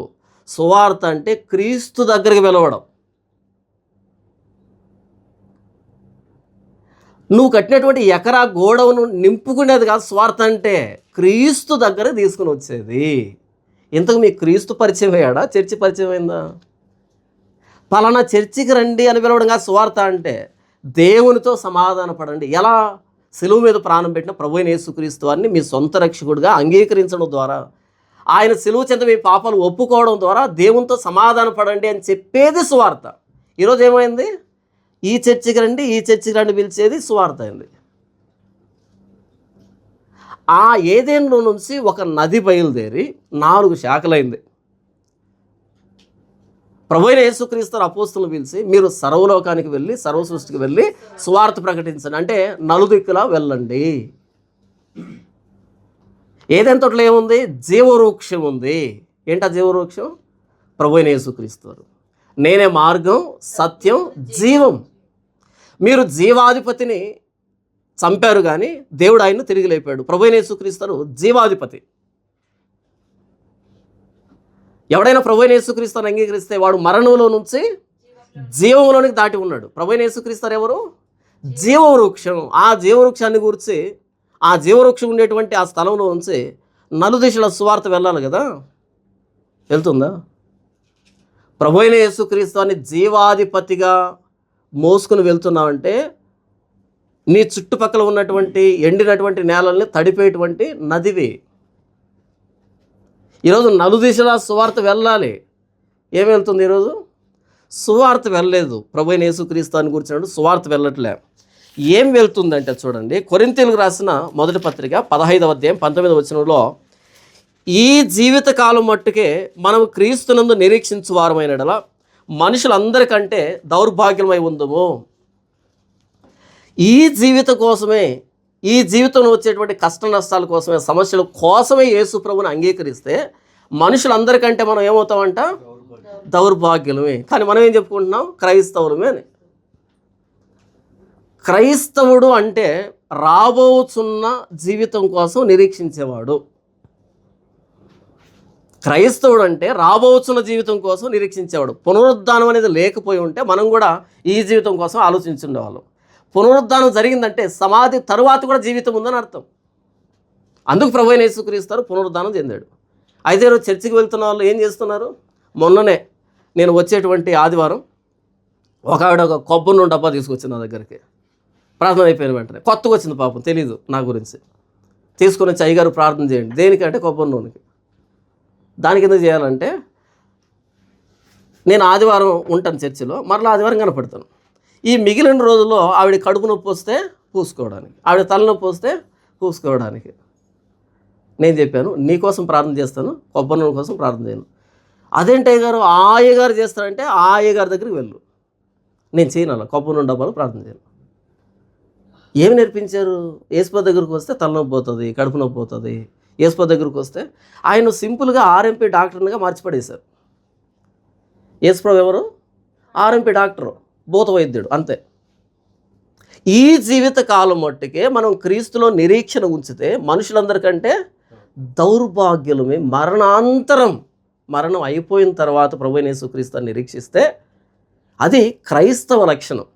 సువార్త అంటే క్రీస్తు దగ్గరికి పిలవడం. నువ్వు కట్టినటువంటి ఎకరా గోడవును నింపుకునేది కాదు సువార్త అంటే, క్రీస్తు దగ్గర తీసుకుని వచ్చేది. ఇంతకు మీకు క్రీస్తు పరిచయం అయ్యాడా? చర్చి పరిచయం అయిందా? పలానా చర్చికి రండి అని పిలవడం కాదు సువార్త అంటే. దేవునితో సమాధాన పడండి. ఎలా? సిలువ మీద ప్రాణం పెట్టిన ప్రభువైన యేసుక్రీస్తు వారిని మీ సొంత రక్షకుడిగా అంగీకరించడం ద్వారా, ఆయన సిలువ చెంత మీ పాపాలు ఒప్పుకోవడం ద్వారా దేవునితో సమాధాన పడండి అని చెప్పేది సువార్త. ఈరోజు ఏమైంది? ఈ చర్చికి రండి, ఈ చర్చికి రండి పిలిచేది సువార్త అయింది. ఆ ఏదెన్లో నుంచి ఒక నది బయలుదేరి 4 శాఖలైంది. ప్రభువైన యేసుక్రీస్తు అపోస్తులను పిలిచి, మీరు సర్వలోకానికి వెళ్ళి, సర్వసృష్టికి వెళ్ళి సువార్త ప్రకటించండి అంటే నలుదిక్కులా వెళ్ళండి. ఏదెన్ తోటలో ఏముంది? జీవవృక్షం ఉంది. ఏంటా జీవవృక్షం? ప్రభువైన యేసుక్రీస్తు. నేనే మార్గం, సత్యం, జీవం. మీరు జీవాధిపతిని చంపారు కానీ దేవుడు ఆయన్ను తిరిగి లేపాడు. ప్రభువైన యేసుక్రీస్తు జీవాధిపతి. ఎవడైనా ప్రభువైన యేసుక్రీస్తుని అంగీకరిస్తే వాడు మరణంలో నుంచి జీవంలోనికి దాటి ఉన్నాడు. ప్రభువైన యేసుక్రీస్తు ఎవరు? జీవవృక్షం. ఆ జీవవృక్షాన్ని గురించి, ఆ జీవవృక్షం ఉండేటువంటి ఆ స్థలంలో నుంచి నలుదిశల సువార్త వెళ్ళాలి కదా, వెళ్తుందా? ప్రభువైన యేసుక్రీస్తుని జీవాధిపతిగా మోసుకుని వెళ్తున్నావంటే నీ చుట్టుపక్కల ఉన్నటువంటి ఎండినటువంటి నేలల్ని తడిపేటువంటి నదివి. ఈరోజు నలుదిశలా సువార్త వెళ్ళాలి. ఏం వెళ్తుంది ఈరోజు? సువార్త వెళ్ళలేదు. ప్రభువైన యేసుక్రీస్తుని గురించినట్టు సువార్త వెళ్ళట్లే. ఏం వెళ్తుందంటే చూడండి, కొరింథీయులకు రాసిన మొదటి పత్రిక 15వ అధ్యాయం 19వ వచనంలో, ఈ జీవితకాలం మట్టుకే మనం క్రీస్తునందు నిరీక్షించు వారమైనడలా మనుషులందరికంటే దౌర్భాగ్యమై ఉందము. ఈ జీవితం కోసమే, ఈ జీవితంలో వచ్చేటువంటి కష్ట నష్టాల కోసమే, సమస్యల కోసమే యేసు ప్రభుని అంగీకరిస్తే మనుషులందరికంటే మనం ఏమవుతామంట? దౌర్భాగ్యమే. కానీ మనం ఏం చెప్పుకుంటున్నాం? క్రైస్తవులమే అని. క్రైస్తవుడు అంటే రాబోతున్న జీవితం కోసం నిరీక్షించేవాడు. క్రైస్తవుడు అంటే రాబోతున్న జీవితం కోసం నిరీక్షించేవాడు. పునరుద్ధానం అనేది లేకపోయి ఉంటే మనం కూడా ఈ జీవితం కోసం ఆలోచించుండేవాళ్ళం. పునరుద్ధానం జరిగిందంటే సమాధి తరువాత కూడా జీవితం ఉందని అర్థం. అందుకు ప్రభువైన యేసుక్రీస్తు పునరుద్ధానం చెందాడు. అయితే రోజు చర్చికి వెళ్తున్న వాళ్ళు ఏం చేస్తున్నారు? మొన్ననే నేను వచ్చేటువంటి ఆదివారం ఒక ఆవిడ ఒక కొబ్బరి నూనె డబ్బా తీసుకొచ్చింది నా దగ్గరికి. ప్రార్థన అయిపోయిన వెంటనే, కొత్తగా వచ్చింది పాపం, తెలీదు నా గురించి. తీసుకొని వచ్చి అయ్యగారు ప్రార్థన చేయండి. దేనికంటే కొబ్బరి నూనెకి. దానికి ఎందుకు చేయాలంటే, నేను ఆదివారం ఉంటాను చర్చిలో, మరలా ఆదివారం కనపడతాను. ఈ మిగిలిన రోజుల్లో ఆవిడ కడుపు నొప్పి వస్తే పూసుకోవడానికి, ఆవిడ తలనొప్పి వస్తే పూసుకోవడానికి. నేను చెప్పాను నీకోసం ప్రార్థన చేస్తాను, కొబ్బరి నూనె కోసం ప్రార్థన చేయను. అదేంటి అయ్యగారు, ఆ అయ్యగారు చేస్తారంటే ఆ అయ్యగారి దగ్గరికి వెళ్ళు. నేను చేయను అలా, కొబ్బరి నూనె డబ్బాలు ప్రార్థన చేయను. ఏమి నేర్పించారు? యేసుప్రభు దగ్గరికి వస్తే తలనొప్పి పోతుంది, కడుపు నొప్పి పోతుంది. యేసుప్రభు దగ్గరికి వస్తే ఆయన సింపుల్గా ఆర్ఎంపీ డాక్టర్నిగా మార్చిపడేశారు. యేసుప్రభు ఎవరు? ఆర్ఎంపీ డాక్టరు, భూత వైద్యుడు, అంతే. ఈ జీవిత కాలం మట్టుకే మనం క్రీస్తులో నిరీక్షణ ఉంచితే మనుషులందరికంటే దౌర్భాగ్యులమే. మరణం అయిపోయిన తర్వాత ప్రభువైన యేసుక్రీస్తుని నిరీక్షిస్తే అది క్రైస్తవ లక్షణం.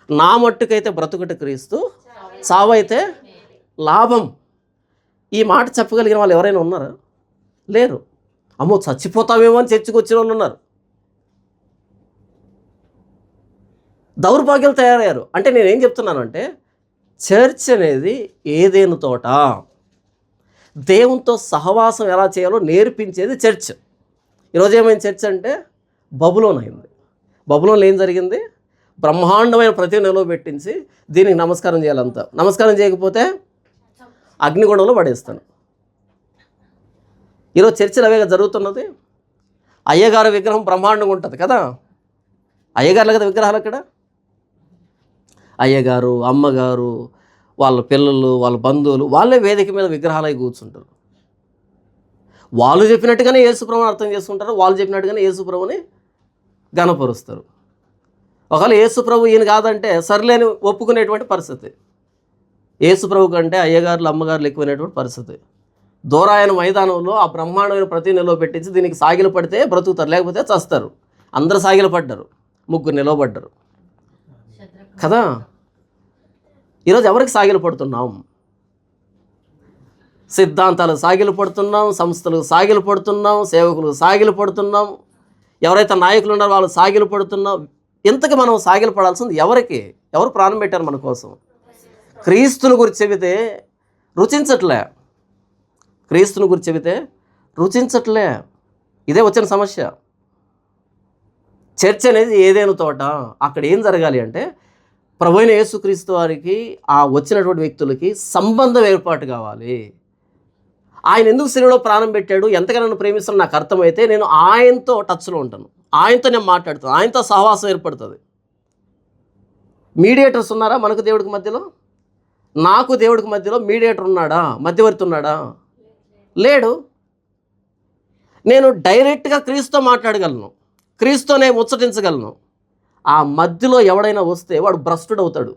నా మట్టుకైతే బ్రతుకుట క్రీస్తు, చావైతే లాభం. ఈ మాట చెప్పగలిగిన వాళ్ళు ఎవరైనా ఉన్నారా? లేరు. అమ్మో చచ్చిపోతామేమో అని చర్చికి వచ్చిన వాళ్ళు ఉన్నారు. దౌర్భాగ్యాలు తయారయ్యారు. అంటే నేనేం చెప్తున్నానంటే చర్చ్ అనేది ఏదేను తోట. దేవునితో సహవాసం ఎలా చేయాలో నేర్పించేది చర్చ్. ఈరోజు ఏమైంది చర్చ్ అంటే బబులోన్ అయింది. బబులోన్లో ఏం జరిగింది? బ్రహ్మాండమైన ప్రతి నిలవబెట్టించి దీనికి నమస్కారం చేయాలంతా. నమస్కారం చేయకపోతే అగ్నిగుండంలో పడేస్తాను. ఈరోజు చర్చలు అవేగా జరుగుతున్నది. అయ్యగారు విగ్రహం బ్రహ్మాండంగా ఉంటుంది కదా, అయ్యగారులు కదా విగ్రహాలు. అక్కడ అయ్యగారు, అమ్మగారు, వాళ్ళ పిల్లలు, వాళ్ళ బంధువులు, వాళ్ళే వేదిక మీద విగ్రహాలై కూర్చుంటారు. వాళ్ళు చెప్పినట్టుగానే యేసుప్రభుని అర్థం చేసుకుంటారు, వాళ్ళు చెప్పినట్టుగానే యేసుప్రభుని గణపరుస్తారు. ఒకవేళ యేసుప్రభు ఈయన కాదంటే సర్లేని ఒప్పుకునేటువంటి పరిస్థితి. యేసుప్రభు కంటే అయ్యగారులు, అమ్మగారులు ఎక్కువైనటువంటి పరిస్థితి. దూరాయన మైదానంలో ఆ బ్రహ్మాండమైన ప్రతి నిలవబెట్టించి దీనికి సాగిలు పడితే బ్రతుకుతారు, లేకపోతే చస్తారు. అందరూ సాగిలు పడ్డారు, 3 నిలవబడ్డారు కదా. ఈరోజు ఎవరికి సాగిలు పడుతున్నాం? సిద్ధాంతాలు సాగిలు పడుతున్నాం, సంస్థలు సాగిలు పడుతున్నాం, సేవకులు సాగిలు పడుతున్నాం, ఎవరైతే నాయకులు ఉన్నారో వాళ్ళు సాగిలు పడుతున్నాం. ఇంతకు మనం సాగిలు పడాల్సింది ఎవరికి? ఎవరు ప్రాణం పెట్టారు మన కోసం? క్రీస్తుని గురించి చెబితే రుచించట్లే. క్రీస్తుని గురించి చెబితే రుచించట్లే. ఇదే వచ్చిన సమస్య. చర్చ్ అనేది ఏదైనా తోట. అక్కడ ఏం జరగాలి అంటే ప్రభువైన యేసుక్రీస్తు వారికి ఆ వచ్చినటువంటి వ్యక్తులకి సంబంధం ఏర్పాటు కావాలి. ఆయన ఎందుకు శరీరంలో ప్రాణం పెట్టాడు, ఎంతగా నన్ను ప్రేమిస్తాను నాకు అర్థమైతే నేను ఆయనతో టచ్లో ఉంటాను, ఆయనతో నేను మాట్లాడుతాను, ఆయనతో సహవాసం ఏర్పడుతుంది. మీడియేటర్స్ ఉన్నారా మనకు దేవుడికి మధ్యలో? నాకు దేవుడికి మధ్యలో మీడియేటర్ ఉన్నాడా? మధ్యవర్తి ఉన్నాడా? లేడు. నేను డైరెక్ట్గా క్రీస్తుతో మాట్లాడగలను, క్రీస్తుతోనే ముచ్చటించగలను. ఆ మధ్యలో ఎవడైనా వస్తే వాడు భ్రష్టుడవుతాడు.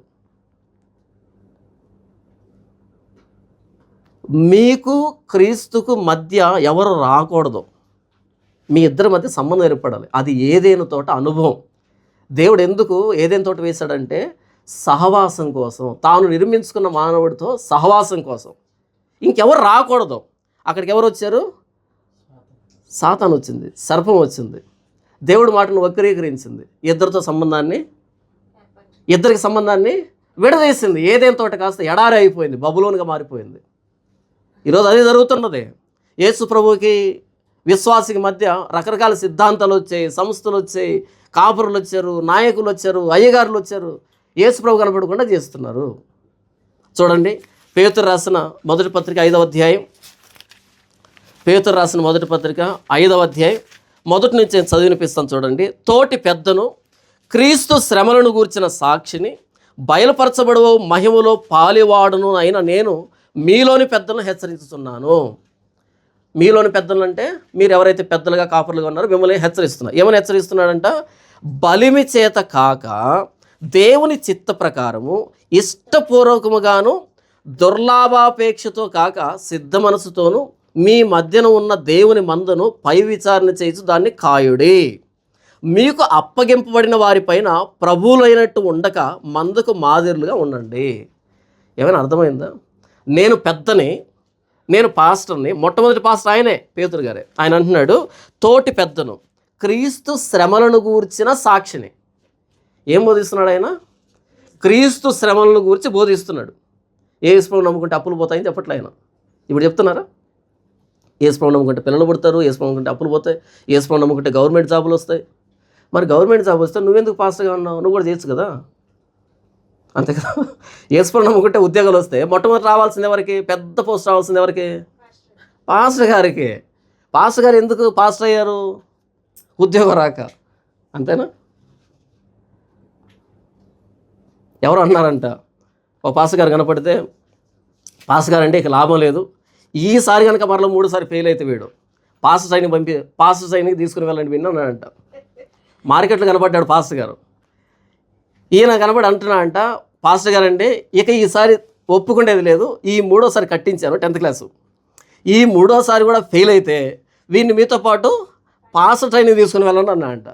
మీకు క్రీస్తుకు మధ్య ఎవరు రాకూడదు. మీ ఇద్దరి మధ్య సంబంధం ఏర్పడాలి. అది ఏదేను తోట అనుభవం. దేవుడు ఎందుకు ఏదేను తోట వేశాడంటే సహవాసం కోసం, తాను నిర్మించుకున్న మానవుడితో సహవాసం కోసం. ఇంకెవరు రాకూడదు. అక్కడికి ఎవరు వచ్చారు? సాతాను వచ్చింది, సర్పం వచ్చింది, దేవుడి మాటను వక్రీకరించింది, ఇద్దరికి సంబంధాన్ని విడదీసింది. ఏదేం తోట కాస్త ఎడారి అయిపోయింది, బబులోనుగా మారిపోయింది. ఈరోజు అదే జరుగుతున్నది. యేసు ప్రభువుకి విశ్వాసికి మధ్య రకరకాల సిద్ధాంతాలు వచ్చాయి, సంస్థలు వచ్చాయి, కాపురులు వచ్చారు, నాయకులు వచ్చారు, అయ్యగారులు వచ్చారు. యేసు ప్రభు కనపడకుండా చేస్తున్నారు. చూడండి, పేతురు రాసిన మొదటి పత్రిక 5వ అధ్యాయం. పేతురు రాసిన మొదటి పత్రిక 5వ అధ్యాయం మొదటి నుంచి నేను చదివినిపిస్తాను. చూడండి. తోటి పెద్దను, క్రీస్తు శ్రమలను గూర్చిన సాక్షిని, బయలుపరచబడవ మహిమలో పాలివాడును అయిన నేను మీలోని పెద్దలను హెచ్చరించుతున్నాను. మీలోని పెద్దలు అంటే మీరు ఎవరైతే పెద్దలుగా కాపురులుగా ఉన్నారో మిమ్మల్ని హెచ్చరిస్తున్నారు. ఏమని హెచ్చరిస్తున్నాడంట? బలిమి చేత కాక దేవుని చిత్త ప్రకారము ఇష్టపూర్వకముగాను దుర్లాభాపేక్షతో కాక సిద్ధ మనసుతోనూ మీ మధ్యన ఉన్న దేవుని మందను పై విచారణ చేసి దాన్ని కాయుడి. మీకు అప్పగింపబడిన వారిపైన ప్రభువులైనట్టు ఉండక మందకు మాదిరులుగా ఉండండి. ఏమైనా అర్థమైందా? నేను పెద్దని, నేను పాస్టర్ని. మొట్టమొదటి పాస్టర్ ఆయనే, పేతురు గారే. ఆయన అంటున్నాడు తోటి పెద్దను, క్రీస్తు శ్రమలను గూర్చిన సాక్షిని. ఏం బోధిస్తున్నాడు ఆయన? క్రీస్తు శ్రమలను గూర్చి బోధిస్తున్నాడు. యేసు ప్రభువుని నమ్ముకుంటే అప్పులు పోతాయని చెప్పట్లే ఆయన. ఇప్పుడు చెప్తున్నారా? యేసు ప్రభువుని నమ్ముకుంటే పిల్లలు పుడతారు, యేసు ప్రభువుని నమ్ముకుంటే అప్పులు పోతాయి, యేసు ప్రభువుని నమ్ముకుంటే గవర్నమెంట్ జాబులు వస్తాయి. మరి గవర్నమెంట్ జాబ్ వస్తే నువ్వెందుకు పాస్టర్గా ఉన్నావు? నువ్వు కూడా చేయొచ్చు కదా. అంతే కదా. యేసుప్రభుని నమ్ముకుంటే ఉద్యోగాలు వస్తే మొట్టమొదటి రావాల్సింది ఎవరికి? పెద్ద పోస్ట్ రావాల్సింది ఎవరికి? పాస్టర్ గారికి. పాస్టర్ గారు ఎందుకు పాస్టర్ అయ్యారు? ఉద్యోగం రాక. అంతేనా? ఎవరు అన్నారంట, ఒక పాస్టర్ గారు కనపడితే, పాస్టర్ గారు అంటే ఇక లాభం లేదు, ఈసారి కనుక మరలా 3సారి ఫెయిల్ అయితే వీడు పాస్టర్ సైన్కి తీసుకుని వెళ్ళండి విన్నానంట. మార్కెట్లో కనపడ్డాడు పాస్టర్ గారు. ఈయన కనబడి అంటున్నాడంట, పాస్టర్ గారు అంటే ఇక ఈసారి ఒప్పుకునేది లేదు, ఈ 3వసారి కట్టించాను 10th క్లాసు, ఈ 3వసారి కూడా ఫెయిల్ అయితే వీడిని మీతో పాటు పాస్టర్ ట్రైనింగ్ తీసుకుని వెళ్ళండి అన్నాడంట.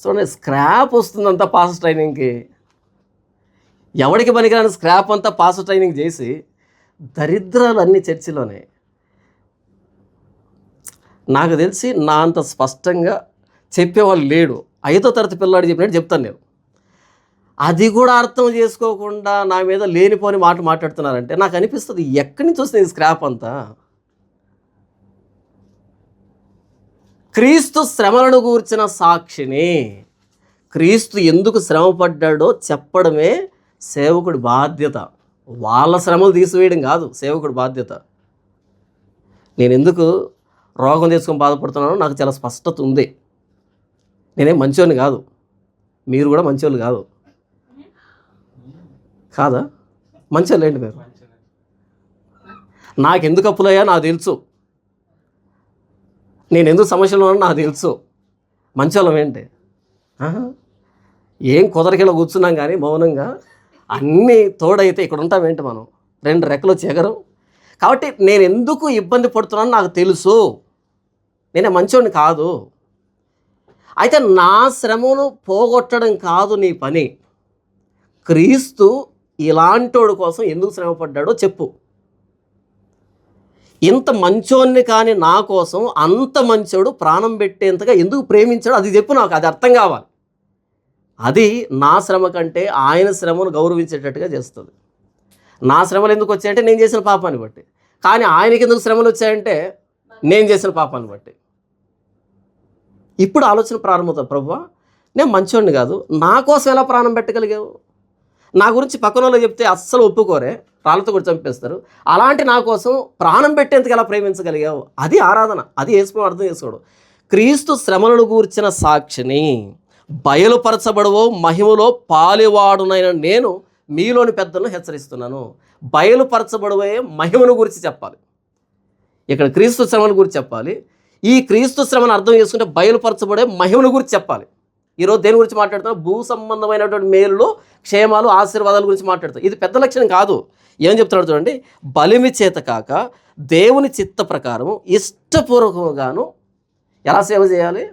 సో నేను స్క్రాప్ వస్తుందంతా పాస్టర్ ట్రైనింగ్కి. ఎవరికి పనికిరాని స్క్రాప్ అంతా పాస్టర్ ట్రైనింగ్ చేసి దరిద్రాలు అన్ని చర్చిలోనే. నాకు తెలిసి నా అంత స్పష్టంగా చెప్పేవాళ్ళు లేడు. 5వ తరగతి పిల్లాడు చెప్పినట్టు చెప్తాను నేను. అది కూడా అర్థం చేసుకోకుండా నా మీద లేనిపోని మాట మాట్లాడుతున్నారంటే నాకు అనిపిస్తుంది, ఎక్కడి నుంచి వస్తుంది ఈ స్క్రాప్ అంతా? క్రీస్తు శ్రమలను గూర్చిన సాక్షిని, క్రీస్తు ఎందుకు శ్రమ పడ్డాడో చెప్పడమే సేవకుడి బాధ్యత. వాళ్ళ శ్రమలు తీసివేయడం కాదు సేవకుడి బాధ్యత. నేను ఎందుకు రోగం తెచ్చుకొని బాధపడుతున్నానో నాకు చాలా స్పష్టత ఉంది. నేనేం మంచోని కాదు, మీరు కూడా మంచోళ్ళు కాదు కాదా? మంచోళ్ళు ఏంటి మీరు? నాకెందుకు అప్పులయ్యా నాకు తెలుసు, నేను ఎందుకు సమస్యలో ఉన్నా నాకు తెలుసు. మంచోళ్ళం ఏంటి? ఏం కుదరకిలా కూర్చున్నాం కానీ మౌనంగా, అన్నీ తోడైతే ఇక్కడ ఉంటామేంటి మనం? 2 రెక్కలు చెగరం. కాబట్టి నేను ఎందుకు ఇబ్బంది పడుతున్నానో నాకు తెలుసు, నేనే మంచోడిని కాదు. అయితే నా శ్రమను పోగొట్టడం కాదు నీ పని. క్రీస్తు ఇలాంటోడు కోసం ఎందుకు శ్రమ పడ్డాడో చెప్పు. ఇంత మంచోన్ని కానీ నా కోసం అంత మంచోడు ప్రాణం పెట్టేంతగా ఎందుకు ప్రేమించాడో అది చెప్పు నాకు. అది అర్థం కావాలి. అది నా శ్రమ కంటే ఆయన శ్రమను గౌరవించేటట్టుగా చేస్తుంది. నా శ్రమలు ఎందుకు వచ్చాయంటే నేను చేసిన పాపాన్ని బట్టి, కానీ ఆయనకి ఎందుకు శ్రమలు వచ్చాయంటే నేను చేసిన పాపాన్ని బట్టి. ఇప్పుడు ఆలోచన ప్రారంభమవుతుంది, ప్రభువా నేను మంచోడిని కాదు, నా కోసం ఎలా ప్రాణం పెట్టగలిగావు? నా గురించి పక్కన వాళ్ళు చెప్తే అస్సలు ఒప్పుకోరే, రాళ్ళతో కూడా చంపేస్తారు. అలాంటి నా కోసం ప్రాణం పెట్టేందుకు ఎలా ప్రేమించగలిగావు? అది ఆరాధన. అది యేసుప్రభు అర్థం చేసుకోడు. క్రీస్తు శ్రమలను గూర్చిన సాక్షిని, బయలుపరచబడవో మహిమలో పాలివాడునైన నేను మీలోని పెద్దలను హెచ్చరిస్తున్నాను. బయలుపరచబడవే మహిమను గురించి చెప్పాలి. ఇక్కడ క్రీస్తు శ్రమల గురించి చెప్పాలి. ఈ క్రీస్తు శ్రమను అర్థం చేసుకుంటే బయలుపరచబడే మహిమను గురించి చెప్పాలి. ఈరోజు దేని గురించి మాట్లాడుతున్నా? భూ సంబంధమైనటువంటి మేలులు, క్షేమాలు, ఆశీర్వాదాల గురించి మాట్లాడుతాం. ఇది పెద్ద లక్షణం కాదు. ఏం చెప్తున్నాడు చూడండి, బలిమి చేత కాక దేవుని చిత్త ప్రకారం ఇష్టపూర్వకంగాను ఎలా సేవ చేయాలి?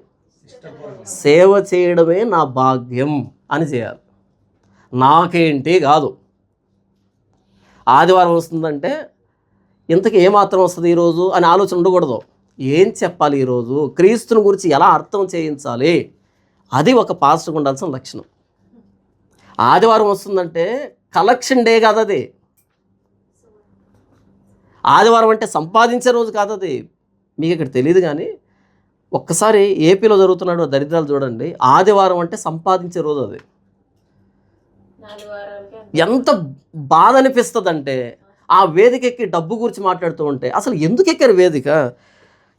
సేవ చేయడమే నా భాగ్యం అని చేయాలి. నాకేంటి కాదు. ఆదివారం వస్తుందంటే ఇంతకీ ఏమాత్రం వస్తుంది ఈరోజు అని ఆలోచన ఉండకూడదు. ఏం చెప్పాలి ఈరోజు, క్రీస్తుని గురించి ఎలా అర్థం చేయించాలి, అది ఒక పాస్టర్కి ఉండాల్సిన లక్షణం. ఆదివారం వస్తుందంటే కలెక్షన్ డే కాదు అది. ఆదివారం అంటే సంపాదించే రోజు కాదు అది. మీకు ఇక్కడ తెలియదు కానీ ఒక్కసారి ఏపీలో జరుగుతున్నాడు దరిద్రాలు చూడండి. ఆదివారం అంటే సంపాదించే రోజు అది. ఎంత బాధ అనిపిస్తుందంటే ఆ వేదిక ఎక్కి డబ్బు గురించి మాట్లాడుతూ ఉంటే అసలు ఎందుకు ఎక్కారు వేదిక?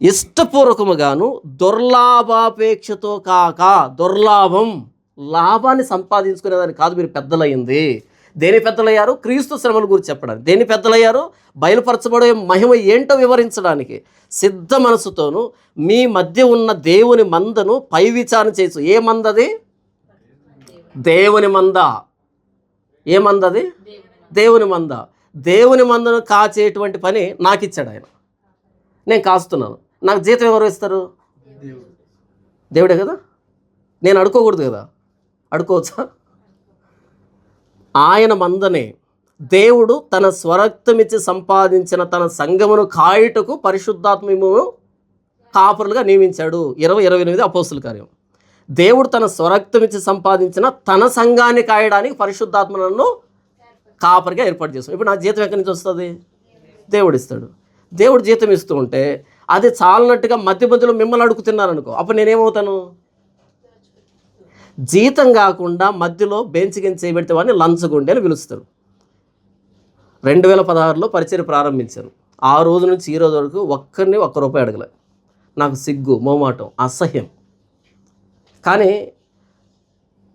ఇష్టపూర్వకముగాను దుర్లాభాపేక్షతో కాక, దుర్లాభం లాభాన్ని సంపాదించుకునేదాన్ని కాదు మీరు పెద్దలయ్యింది. దేని పెద్దలయ్యారు? క్రీస్తు శ్రమల గురించి చెప్పడానికి. దేని పెద్దలయ్యారు? బయలుపరచబడే మహిమ ఏంటో వివరించడానికి. సిద్ధ మనసుతోనూ మీ మధ్య ఉన్న దేవుని మందను పై విచారణ చేయొచ్చు. ఏ మందది? దేవుని మంద. ఏ మందది? దేవుని మంద. దేవుని మందను కాచేటువంటి పని నాకు ఇచ్చాడు ఆయన. నేను కాస్తున్నాను. నాకు జీతం ఎవరు ఇస్తారు? దేవుడే కదా. నేను అడుకోకూడదు కదా. అడుకోవచ్చా? ఆయన మందనే దేవుడు తన స్వరక్తమిచ్చి సంపాదించిన తన సంఘమును కాయుటకు పరిశుద్ధాత్మను కాపురులుగా నియమించాడు. 20:28 అపోస్తుల కార్యం. దేవుడు తన స్వరక్తమిచ్చి సంపాదించిన తన సంఘాన్ని కాయడానికి పరిశుద్ధాత్మను కాపరిగా ఏర్పాటు చేస్తాడు. ఇప్పుడు నా జీతం ఎక్కడి నుంచి వస్తుంది? దేవుడు ఇస్తాడు. దేవుడు జీతం ఇస్తూ ఉంటే అది చాలనట్టుగా మధ్య మధ్యలో మిమ్మల్ని అడుగుతున్నాను అనుకో, అప్పుడు నేనేమవుతాను? జీతం కాకుండా మధ్యలో బెంచ్ కింద చేయబెడితే వాడిని లంచగొండి అని పిలుస్తారు. 2016లో పరిచర్య ప్రారంభించాను. ఆ రోజు నుంచి ఈ రోజు వరకు ఒక్కరిని ఒక్క రూపాయి అడగలే. నాకు సిగ్గు, మొహమాటం, అసహ్యం. కానీ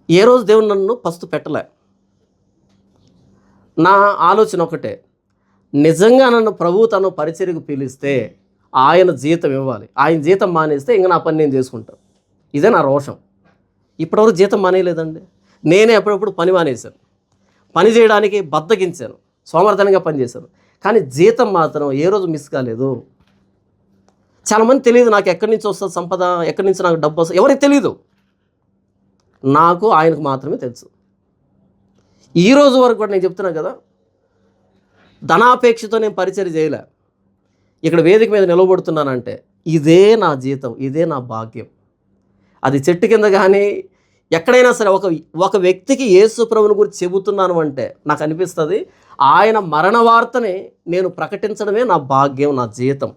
ఏ రోజు దేవుడు నన్ను పస్తు పెట్టలే. నా ఆలోచన ఒకటే, నిజంగా నన్ను ప్రభువు తను పరిచర్యకు పిలిస్తే ఆయన జీతం ఇవ్వాలి. ఆయన జీతం మానేస్తే ఇంక నా పని నేను చేసుకుంటాను. ఇదే నా రోషం. ఇప్పటివరకు జీతం మానేయలేదండి. నేనే ఎప్పుడప్పుడు పని మానేశాను. పని చేయడానికి బద్దగించాను, సోమర్థనంగా పనిచేశాను. కానీ జీతం మాత్రం ఏ రోజు మిస్ కాలేదు. చాలామంది తెలియదు నాకు ఎక్కడి నుంచి వస్తుంది సంపద, ఎక్కడి నుంచి నాకు డబ్బు వస్తుంది, ఎవరికి తెలియదు. నాకు ఆయనకు మాత్రమే తెలుసు. ఈ రోజు వరకు కూడా నేను చెప్తున్నాను కదా, ధనాపేక్షతో నేను పరిచర్య చేయలే. ఇక్కడ వేదిక మీద నిలబడుతున్నానంటే ఇదే నా జీతం, ఇదే నా భాగ్యం. అది చెట్టు కింద కానీ ఎక్కడైనా సరే ఒక వ్యక్తికి యేసు ప్రభువుని గురించి చెబుతున్నాను అంటే నాకు అనిపిస్తుంది ఆయన మరణ వార్తని నేను ప్రకటించడమే నా భాగ్యం, నా జీతం.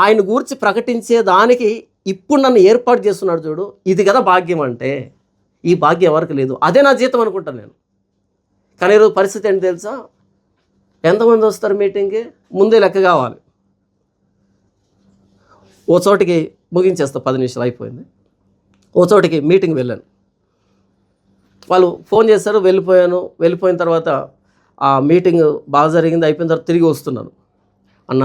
ఆయన గురించి ప్రకటించే దానికి ఇప్పుడు నన్ను ఏర్పాటు చేస్తున్నాడు చూడు, ఇది కదా భాగ్యం అంటే. ఈ భాగ్యం ఎవరికి లేదు, అదే నా జీతం అనుకుంటాను నేను. కానీ ఈరోజు పరిస్థితి ఏంటి తెలుసా? ఎంతమంది వస్తారు మీటింగ్కి? ముందే లెక్క కావాలి. ఓ చోటికి ముగించేస్తా, 10 నిమిషాలు అయిపోయింది. ఓ చోటికి మీటింగ్ వెళ్ళాను. వాళ్ళు ఫోన్ చేశారు, వెళ్ళిపోయిన తర్వాత ఆ మీటింగ్ బాగా జరిగింది, అయిపోయిన తర్వాత తిరిగి వస్తున్నాను. అన్న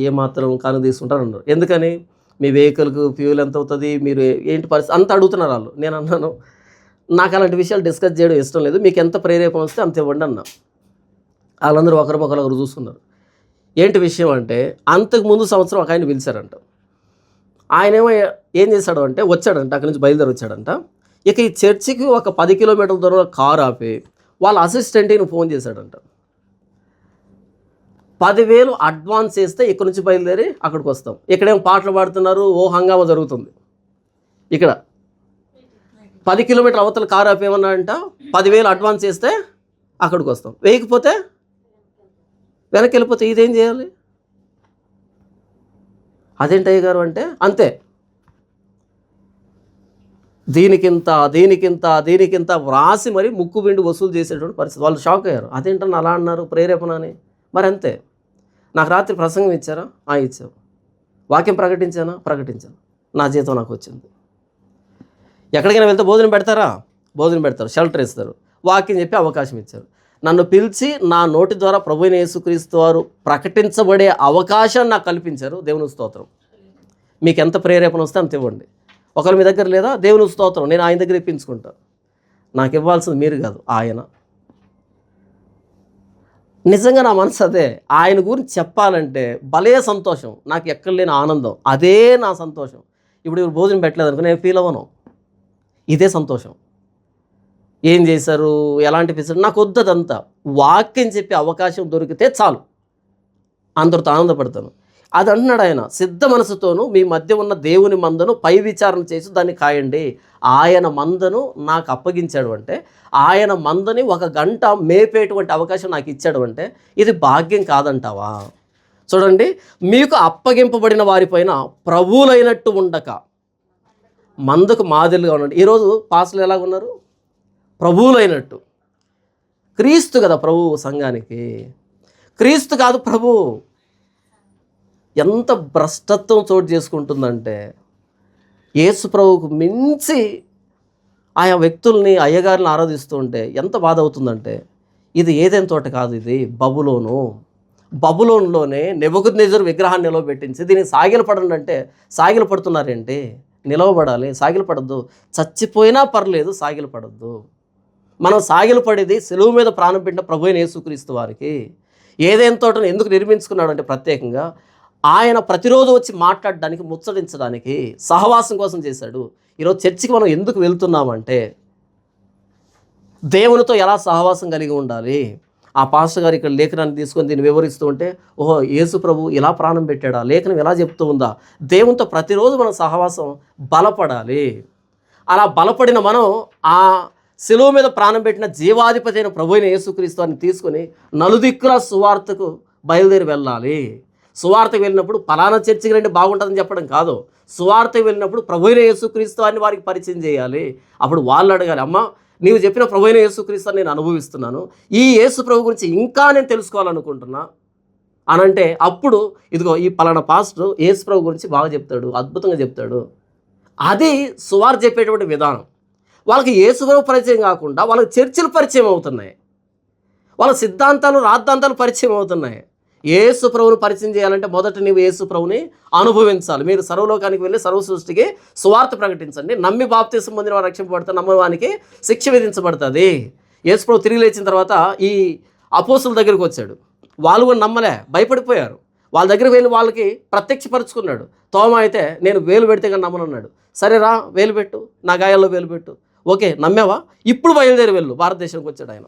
ఏమాత్రం కాను తీసుకుంటారు అన్నారు. ఎందుకని? మీ వెహికల్కు ఫ్యూల్ ఎంత అవుతుంది, మీరు ఏంటి పరిస్థితి అంత అడుగుతున్నారు వాళ్ళు. నేను అన్నాను, నాకు అలాంటి విషయాలు డిస్కస్ చేయడం ఇష్టం లేదు, మీకు ఎంత ప్రేరేపణ వస్తే అంత ఇవ్వండి అన్నా. వాళ్ళందరూ ఒకరు చూస్తున్నారు. ఏంటి విషయం అంటే, అంతకుముందు సంవత్సరం ఒక ఆయన పిలిచారంట. ఆయనేమో ఏం చేశాడు అంటే, వచ్చాడంట, అక్కడి నుంచి బయలుదేరి వచ్చాడంట. ఇక ఈ చర్చికి ఒక 10 కిలోమీటర్ల దూరంలో కారు ఆపి వాళ్ళ అసిస్టెంట్ని ఫోన్ చేశాడంట. 10,000 అడ్వాన్స్ చేస్తే ఇక్కడ నుంచి బయలుదేరి అక్కడికి వస్తాం. ఇక్కడేమో పాటలు పాడుతున్నారు, ఓ హంగామా జరుగుతుంది. ఇక్కడ 10 కిలోమీటర్ల అవతల కారు ఆపి ఏమన్నా అంట, 10,000 అడ్వాన్స్ చేస్తే అక్కడికి వస్తాం, వేయకపోతే వెనక్కి వెళ్ళిపోతే ఇదేం చేయాలి? అదేంటయ్య గారు అంటే, అంతే, దీనికింత వ్రాసి మరి ముక్కు పిండి వసూలు చేసేటువంటి పరిస్థితి. వాళ్ళు షాక్ అయ్యారు. అదేంటని అలా అన్నారు, ప్రేరేపణ అని. మరి అంతే. నాకు రాత్రి ప్రసంగం ఇచ్చారా? ఇచ్చావు. వాక్యం ప్రకటించానా? ప్రకటించాను. నా జీతం నాకు వచ్చింది. ఎక్కడికైనా వెళ్తే భోజనం పెడతారా? భోజనం పెడతారు, షెల్టర్ ఇస్తారు, వాక్యం చెప్పి అవకాశం ఇచ్చారు. నన్ను పిలిచి నా నోటి ద్వారా ప్రభువైన యేసుక్రీస్తు వారు ప్రకటించబడే అవకాశాన్ని నాకు కల్పించారు. దేవుని స్తోత్రం. మీకు ఎంత ప్రేరేపణ వస్తే అంత ఇవ్వండి. ఒకవేళ మీ దగ్గర లేదా, దేవుని స్తోత్రం, నేను ఆయన దగ్గర ఇప్పించుకుంటాను. నాకు ఇవ్వాల్సింది మీరు కాదు, ఆయన. నిజంగా నా మనసు అదే. ఆయన గురించి చెప్పాలంటే భలే సంతోషం, నాకు ఎక్కడ లేని ఆనందం, అదే నా సంతోషం. ఇప్పుడు ఇವರು భోజనం పెట్టలేదు అనుకో, నేను ఫీల్ అవ్వను. ఇదే సంతోషం. ఏం చేశారు, ఎలాంటి ఫెసిలిటీ నాకు వద్దదంతా. వాక్యం చెప్పే అవకాశం దొరికితే చాలు, అందరితో ఆనందపడతాను. అది అంటున్నాడు ఆయన, సిద్ధ మనసుతోనూ మీ మధ్య ఉన్న దేవుని మందను పై విచారణ చేసి దాన్ని కాయండి. ఆయన మందను నాకు అప్పగించాడు అంటే, ఆయన మందని 1 గంట మేపేటువంటి అవకాశం నాకు ఇచ్చాడు అంటే ఇది భాగ్యం కాదంటావా? చూడండి, మీకు అప్పగింపబడిన వారిపైన ప్రభువులైనట్టు ఉండక మందకు మాదిరిగా ఉండండి. ఈరోజు పాస్టర్లు ఎలాగున్నారు? ప్రభువులైనట్టు. క్రీస్తు కదా ప్రభువు సంఘానికి, క్రీస్తు కాదు ప్రభువు. ఎంత భ్రష్టత్వం చోటు చేసుకుంటుందంటే, యేసు ప్రభువుకు మించి ఆయా వ్యక్తుల్ని, అయ్యగారిని ఆరాధిస్తూ ఉంటే ఎంత బాధ అవుతుందంటే, ఇది ఏదైనా తోట కాదు, ఇది బబులోనులోనే నెబుకద్నెజరు విగ్రహాన్ని నిలవబెట్టించి దీనికి సాగిలపడండి అంటే సాగిలపడుతున్నారేంటి? నిలవబడాలి, సాగిలపడద్దు. చచ్చిపోయినా పర్లేదు, సాగిలపడద్దు. మనం సాగిలపడేది సెలువు మీద ప్రాణం పెట్టిన ప్రభువైన యేసుక్రీస్తు వారికి. ఏదైనా తోటను ఎందుకు నిర్మించుకున్నాడు అంటే, ప్రత్యేకంగా ఆయన ప్రతిరోజు వచ్చి మాట్లాడడానికి, ముచ్చటించడానికి, సహవాసం కోసం చేశాడు. ఈరోజు చర్చికి మనం ఎందుకు వెళ్తున్నామంటే, దేవునితో ఎలా సహవాసం కలిగి ఉండాలి. ఆ పాస్టర్ గారు ఇక్కడ లేఖనాన్ని తీసుకొని దీన్ని వివరిస్తూ ఉంటే, ఓహో యేసు ప్రభు ఇలా ప్రాణం పెట్టాడా, లేఖనం ఎలా చెప్తూ ఉందా. దేవునితో ప్రతిరోజు మనం సహవాసం బలపడాలి. అలా బలపడిన మనం ఆ శిలువ మీద ప్రాణం పెట్టిన జీవాధిపతి అయిన ప్రభువైన యేసుక్రీస్తు వారిని తీసుకొని నలుదిక్కుల సువార్తకు బయలుదేరి వెళ్ళాలి. సువార్తకు వెళ్ళినప్పుడు పలానా చర్చికి రండి బాగుంటుందని చెప్పడం కాదు, సువార్త వెళ్ళినప్పుడు ప్రభువైన యేసుక్రీస్తు అని వారికి పరిచయం చేయాలి. అప్పుడు వాళ్ళు అడగాలి, అమ్మ నీవు చెప్పిన ప్రభువైన యేసుక్రీస్తు నేను అనుభవిస్తున్నాను, ఈ యేసు ప్రభు గురించి ఇంకా నేను తెలుసుకోవాలనుకుంటున్నా అని అంటే, అప్పుడు ఇదిగో ఈ పలానా పాస్టర్ యేసు ప్రభు గురించి బాగా చెప్తాడు, అద్భుతంగా చెప్తాడు. అది సువార్త చెప్పేటువంటి విధానం. వాళ్ళకి యేసు ప్రభు పరిచయం కాకుండా వాళ్ళకి చర్చిలు పరిచయం అవుతున్నాయి, వాళ్ళ సిద్ధాంతాలు రాద్ధాంతాలు పరిచయం అవుతున్నాయి. యేసు ప్రభువుని పరిచయం చేయాలంటే మొదట నీవు యేసు ప్రభుని అనుభవించాలి. మీరు సర్వలోకానికి వెళ్ళి సర్వ సృష్టికి సువార్త ప్రకటించండి, నమ్మి బాప్తిసం పొందిన వారు రక్షింపబడతారు, నమ్మవానికి శిక్ష విధించబడుతుంది. యేసు ప్రభు తిరిగి లేచిన తర్వాత ఈ అపోస్తుల దగ్గరికి వచ్చాడు. వాళ్ళు కూడా నమ్మలే, భయపడిపోయారు. వాళ్ళ దగ్గరికి వెళ్ళి వాళ్ళకి ప్రత్యక్షపరుచుకున్నాడు. తోమ అయితే నేను వేలు పెడితే కానీ నమ్మనన్నాడు. సరేరా వేలు పెట్టు, నా గాయాల్లో వేలు పెట్టు, ఓకే నమ్మావా, ఇప్పుడు బయలుదేరి వెళ్ళు. భారతదేశానికి వచ్చాడు ఆయన,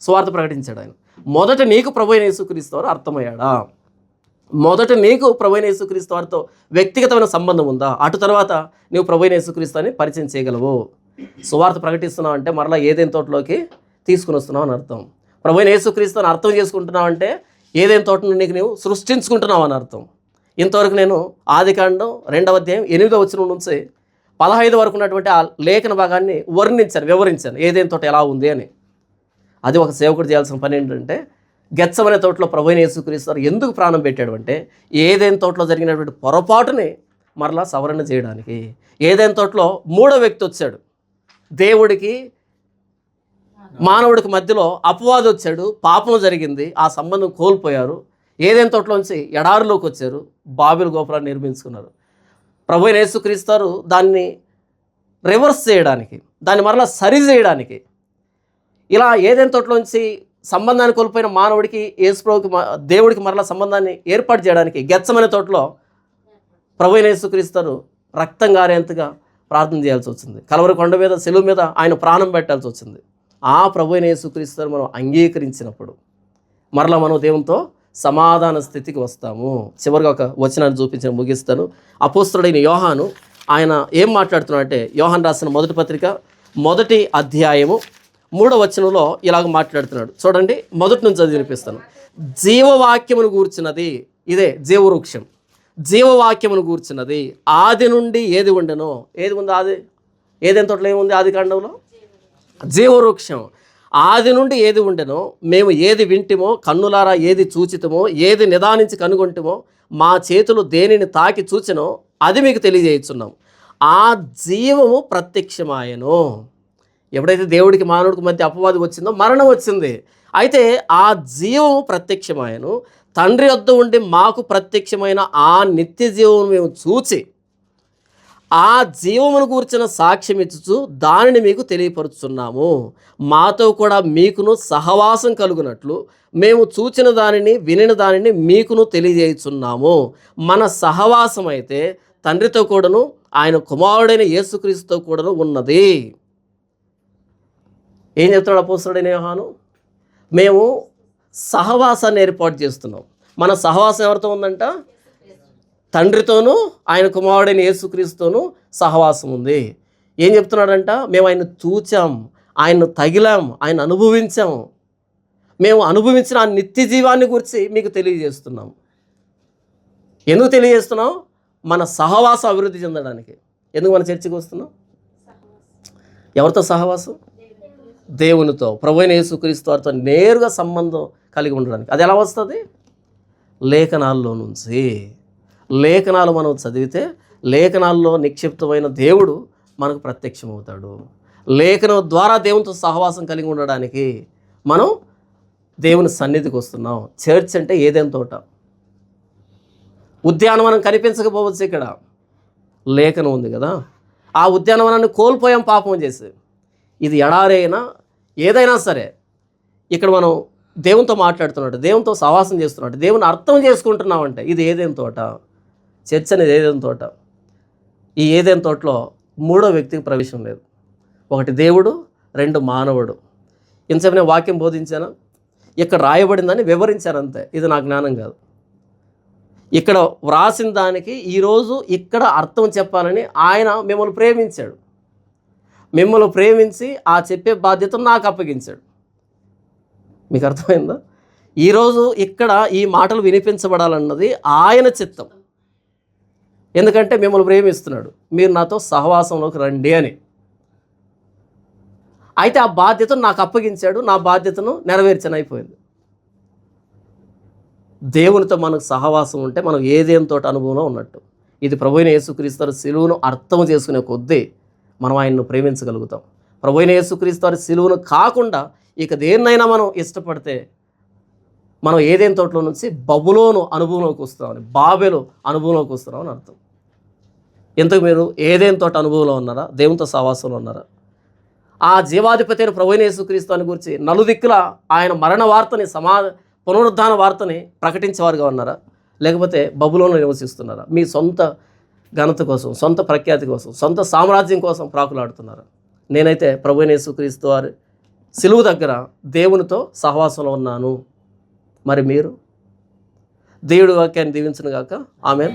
సువార్త ప్రకటించాడు ఆయన. మొదట నీకు ప్రభువైన యేసుక్రీస్తు వారు అర్థమయ్యాడా? మొదట నీకు ప్రభువైన యేసుక్రీస్తు వారితో వ్యక్తిగతమైన సంబంధం ఉందా? అటు తర్వాత నీవు ప్రభువైన యేసుక్రీస్తు అని పరిచయం చేయగలవు. సువార్త ప్రకటిస్తున్నావు అంటే మరలా ఏదైనా తోటలోకి తీసుకుని వస్తున్నావు అని అర్థం. ప్రభువైన యేసుక్రీస్తు అని అర్థం చేసుకుంటున్నావు అంటే ఏదైనా తోటను నీకు నీవు సృష్టించుకుంటున్నావు అని అర్థం. ఇంతవరకు నేను ఆదికాండం 2వ అధ్యాయం 8వ వచనం నుంచి 15 వరకు ఉన్నటువంటి ఆ లేఖన భాగాన్ని వివరించాను ఏదైనా తోట ఎలా ఉంది అని. అది ఒక సేవకుడు చేయాల్సిన పని ఏంటంటే, గెత్సమనే తోటలో ప్రభువైన యేసుక్రీస్తు వారు ఎందుకు ప్రాణం పెట్టాడు అంటే, ఏదైనా తోటలో జరిగినటువంటి పొరపాటుని మరలా సవరణ చేయడానికి. ఏదైనా తోటలో 3వ వ్యక్తి వచ్చాడు, దేవుడికి మానవుడికి మధ్యలో అపవాదం వచ్చాడు, పాపం జరిగింది, ఆ సంబంధం కోల్పోయారు. ఏదైనా తోటలోంచి ఎడారిలోకి వచ్చారు, బాబెలు గోపురాన్ని నిర్మించుకున్నారు. ప్రభువైన యేసుక్రీస్తు వారు దాన్ని రివర్స్ చేయడానికి, దాన్ని మరలా సరి చేయడానికి, ఇలా ఏదైనా తోటలోంచి సంబంధాన్ని కోల్పోయిన మానవుడికి యేసుప్రభుకి దేవుడికి మరలా సంబంధాన్ని ఏర్పాటు చేయడానికి గెత్సమనే తోటలో ప్రభువైన యేసుక్రీస్తు వారు రక్తం గారేంతగా ప్రార్థన చేయాల్సి వచ్చింది. కలవరి కొండ మీద సెలువు మీద ఆయన ప్రాణం పెట్టాల్సి వచ్చింది. ఆ ప్రభువైన యేసుక్రీస్తు వారు మనం అంగీకరించినప్పుడు మరలా మనం దేవునితో సమాధాన స్థితికి వస్తాము. చివరిగా ఒక వచనాన్ని చూపించి ముగిస్తాను. అపోస్తలుడైన యోహాను ఆయన ఏం మాట్లాడుతున్నాడు అంటే, యోహాను రాసిన మొదటి పత్రిక 1వ అధ్యాయము 3వ వచనంలో ఇలాగ మాట్లాడుతున్నాడు. చూడండి, మొదటి నుంచి చదివి వినిపిస్తాను. జీవవాక్యమును గూర్చినది, ఇదే జీవవృక్షం, జీవవాక్యమును గూర్చినది ఆది నుండి ఏది ఉండెనో. ఏది ఉంది? ఆది ఏదైనా తోటలో ఏముంది? ఆది కాండంలో జీవవృక్షం. ఆది నుండి ఏది ఉండెనో, మేము ఏది వింటిమో, కన్నులారా ఏది చూచితమో, ఏది నిదానించి కనుగొంటిమో, మా చేతులు దేనిని తాకి చూచినో అది మీకు తెలియజేయుచున్నాం. ఆ జీవము ప్రత్యక్షమాయను. ఎప్పుడైతే దేవుడికి మానవుడికి మధ్య అపవాది వచ్చిందో మరణం వచ్చింది. అయితే ఆ జీవము ప్రత్యక్షమాయను, తండ్రి వద్ద ఉండి మాకు ప్రత్యక్షమైన ఆ నిత్య జీవమును మేము చూచి ఆ జీవమును గూర్చిన సాక్ష్యం ఇచ్చుచు దానిని మీకు తెలియపరుచున్నాము. మాతో కూడా మీకును సహవాసం కలుగునట్లు మేము చూచిన దానిని వినిన దానిని మీకును తెలియజేయుచున్నాము. మన సహవాసం అయితే తండ్రితో కూడాను ఆయన కుమారుడైన యేసుక్రీస్తుతో కూడాను ఉన్నది. ఏం చెప్తున్నాడు అపోస్తలుడైన యోహాను? మేము సహవాసాన్ని ఏర్పాటు చేస్తున్నాం. మన సహవాసం ఎవరితో ఉందంట? తండ్రితోనూ ఆయన కుమారుడైన యేసుక్రీస్తుతోనూ సహవాసం ఉంది. ఏం చెప్తున్నాడంట? మేము ఆయన చూచాం, ఆయన్ను తగిలాం, ఆయన అనుభవించాం. మేము అనుభవించిన ఆ నిత్య జీవాన్ని గురించి మీకు తెలియజేస్తున్నాం. ఎందుకు తెలియజేస్తున్నాం? మన సహవాసం అభివృద్ధి చెందడానికి. ఎందుకు మన చర్చికి వస్తున్నాం? ఎవరితో సహవాసం? దేవునితో, ప్రభువైన యేసుక్రీస్తు వారితో నేరుగా సంబంధం కలిగి ఉండడానికి. అది ఎలా వస్తుంది? లేఖనాల్లో నుంచి. లేఖనాలు మనం చదివితే లేఖనాల్లో నిక్షిప్తమైన దేవుడు మనకు ప్రత్యక్షమవుతాడు. లేఖనం ద్వారా దేవునితో సహవాసం కలిగి ఉండడానికి మనం దేవుని సన్నిధికి వస్తున్నాం. చర్చ్ అంటే ఏదైనా తోట. ఉద్యానవనం కనిపించకపోవచ్చు, ఇక్కడ లేఖనం ఉంది కదా. ఆ ఉద్యానవనాన్ని కోల్పోయాం పాపం చేసి. ఇది ఎడారైనా ఏదైనా సరే, ఇక్కడ మనం దేవునితో మాట్లాడుతున్నాడు, దేవునితో సహవాసం చేస్తున్నాడు, దేవుని అర్థం చేసుకుంటున్నామంటే ఇది ఏదైనా తోట. చర్చ్ అనేది ఏదైనా తోట. ఈ ఏదైనా తోటలో 3వ వ్యక్తికి ప్రవేశం లేదు. 1 దేవుడు, 2 మానవుడు. ఇంతసేపు నేను వాక్యం బోధించాను, ఇక్కడ రాయబడిందని వివరించాను అంతే. ఇది నా జ్ఞానం కాదు. ఇక్కడ వ్రాసిన దానికి ఈరోజు ఇక్కడ అర్థం చెప్పాలని ఆయన మిమ్మల్ని ప్రేమించాడు. మిమ్మల్ని ప్రేమించి ఆ చెప్పే బాధ్యతను నాకు అప్పగించాడు. మీకు అర్థమైందా? ఈరోజు ఇక్కడ ఈ మాటలు వినిపించబడాలన్నది ఆయన చిత్తం. ఎందుకంటే మిమ్మల్ని ప్రేమిస్తున్నాడు, మీరు నాతో సహవాసంలోకి రండి అని. అయితే ఆ బాధ్యతను నాకు అప్పగించాడు, నా బాధ్యతను నెరవేర్చని అయిపోయింది. దేవునితో మనకు సహవాసం ఉంటే మనం ఏదేని తోటి అనుభవంలో ఉన్నట్టు. ఇది ప్రభువైన యేసుక్రీస్తు వారి సిలువను అర్థం చేసుకునే కొద్దీ మనం ఆయన్ను ప్రేమించగలుగుతాం. ప్రభువైన యేసుక్రీస్తు వారి సిలువను కాకుండా ఇక దేన్నైనా మనం ఇష్టపడితే మనం ఏదేని తోటలో నుంచి బబులోను అనుభవంలోకి వస్తున్నామని, బాబెలు అనుభవంలోకి వస్తున్నామని అర్థం. ఇంతకు మీరు ఏదేని తోట అనుభవంలో ఉన్నారా? దేవునితో సహవాసంలో ఉన్నారా? ఆ జీవాధిపతి అయిన ప్రభువైన యేసుక్రీస్తు అని గురించి నలుదిక్కుల ఆయన మరణ వార్తని, పునరుద్ధాన వార్తని ప్రకటించేవారుగా ఉన్నారా? లేకపోతే బబులోనులో నివసిస్తున్నారా? మీ సొంత ఘనత కోసం, సొంత ప్రఖ్యాతి కోసం, సొంత సామ్రాజ్యం కోసం ప్రాకులాడుతున్నారా? నేనైతే ప్రభువైన యేసుక్రీస్తు వారి సిలువ దగ్గర దేవునితో సహవాసంలో ఉన్నాను. మరి మీరు? దేవుడి వాక్యాన్ని దీవించును గాక. ఆమేన్.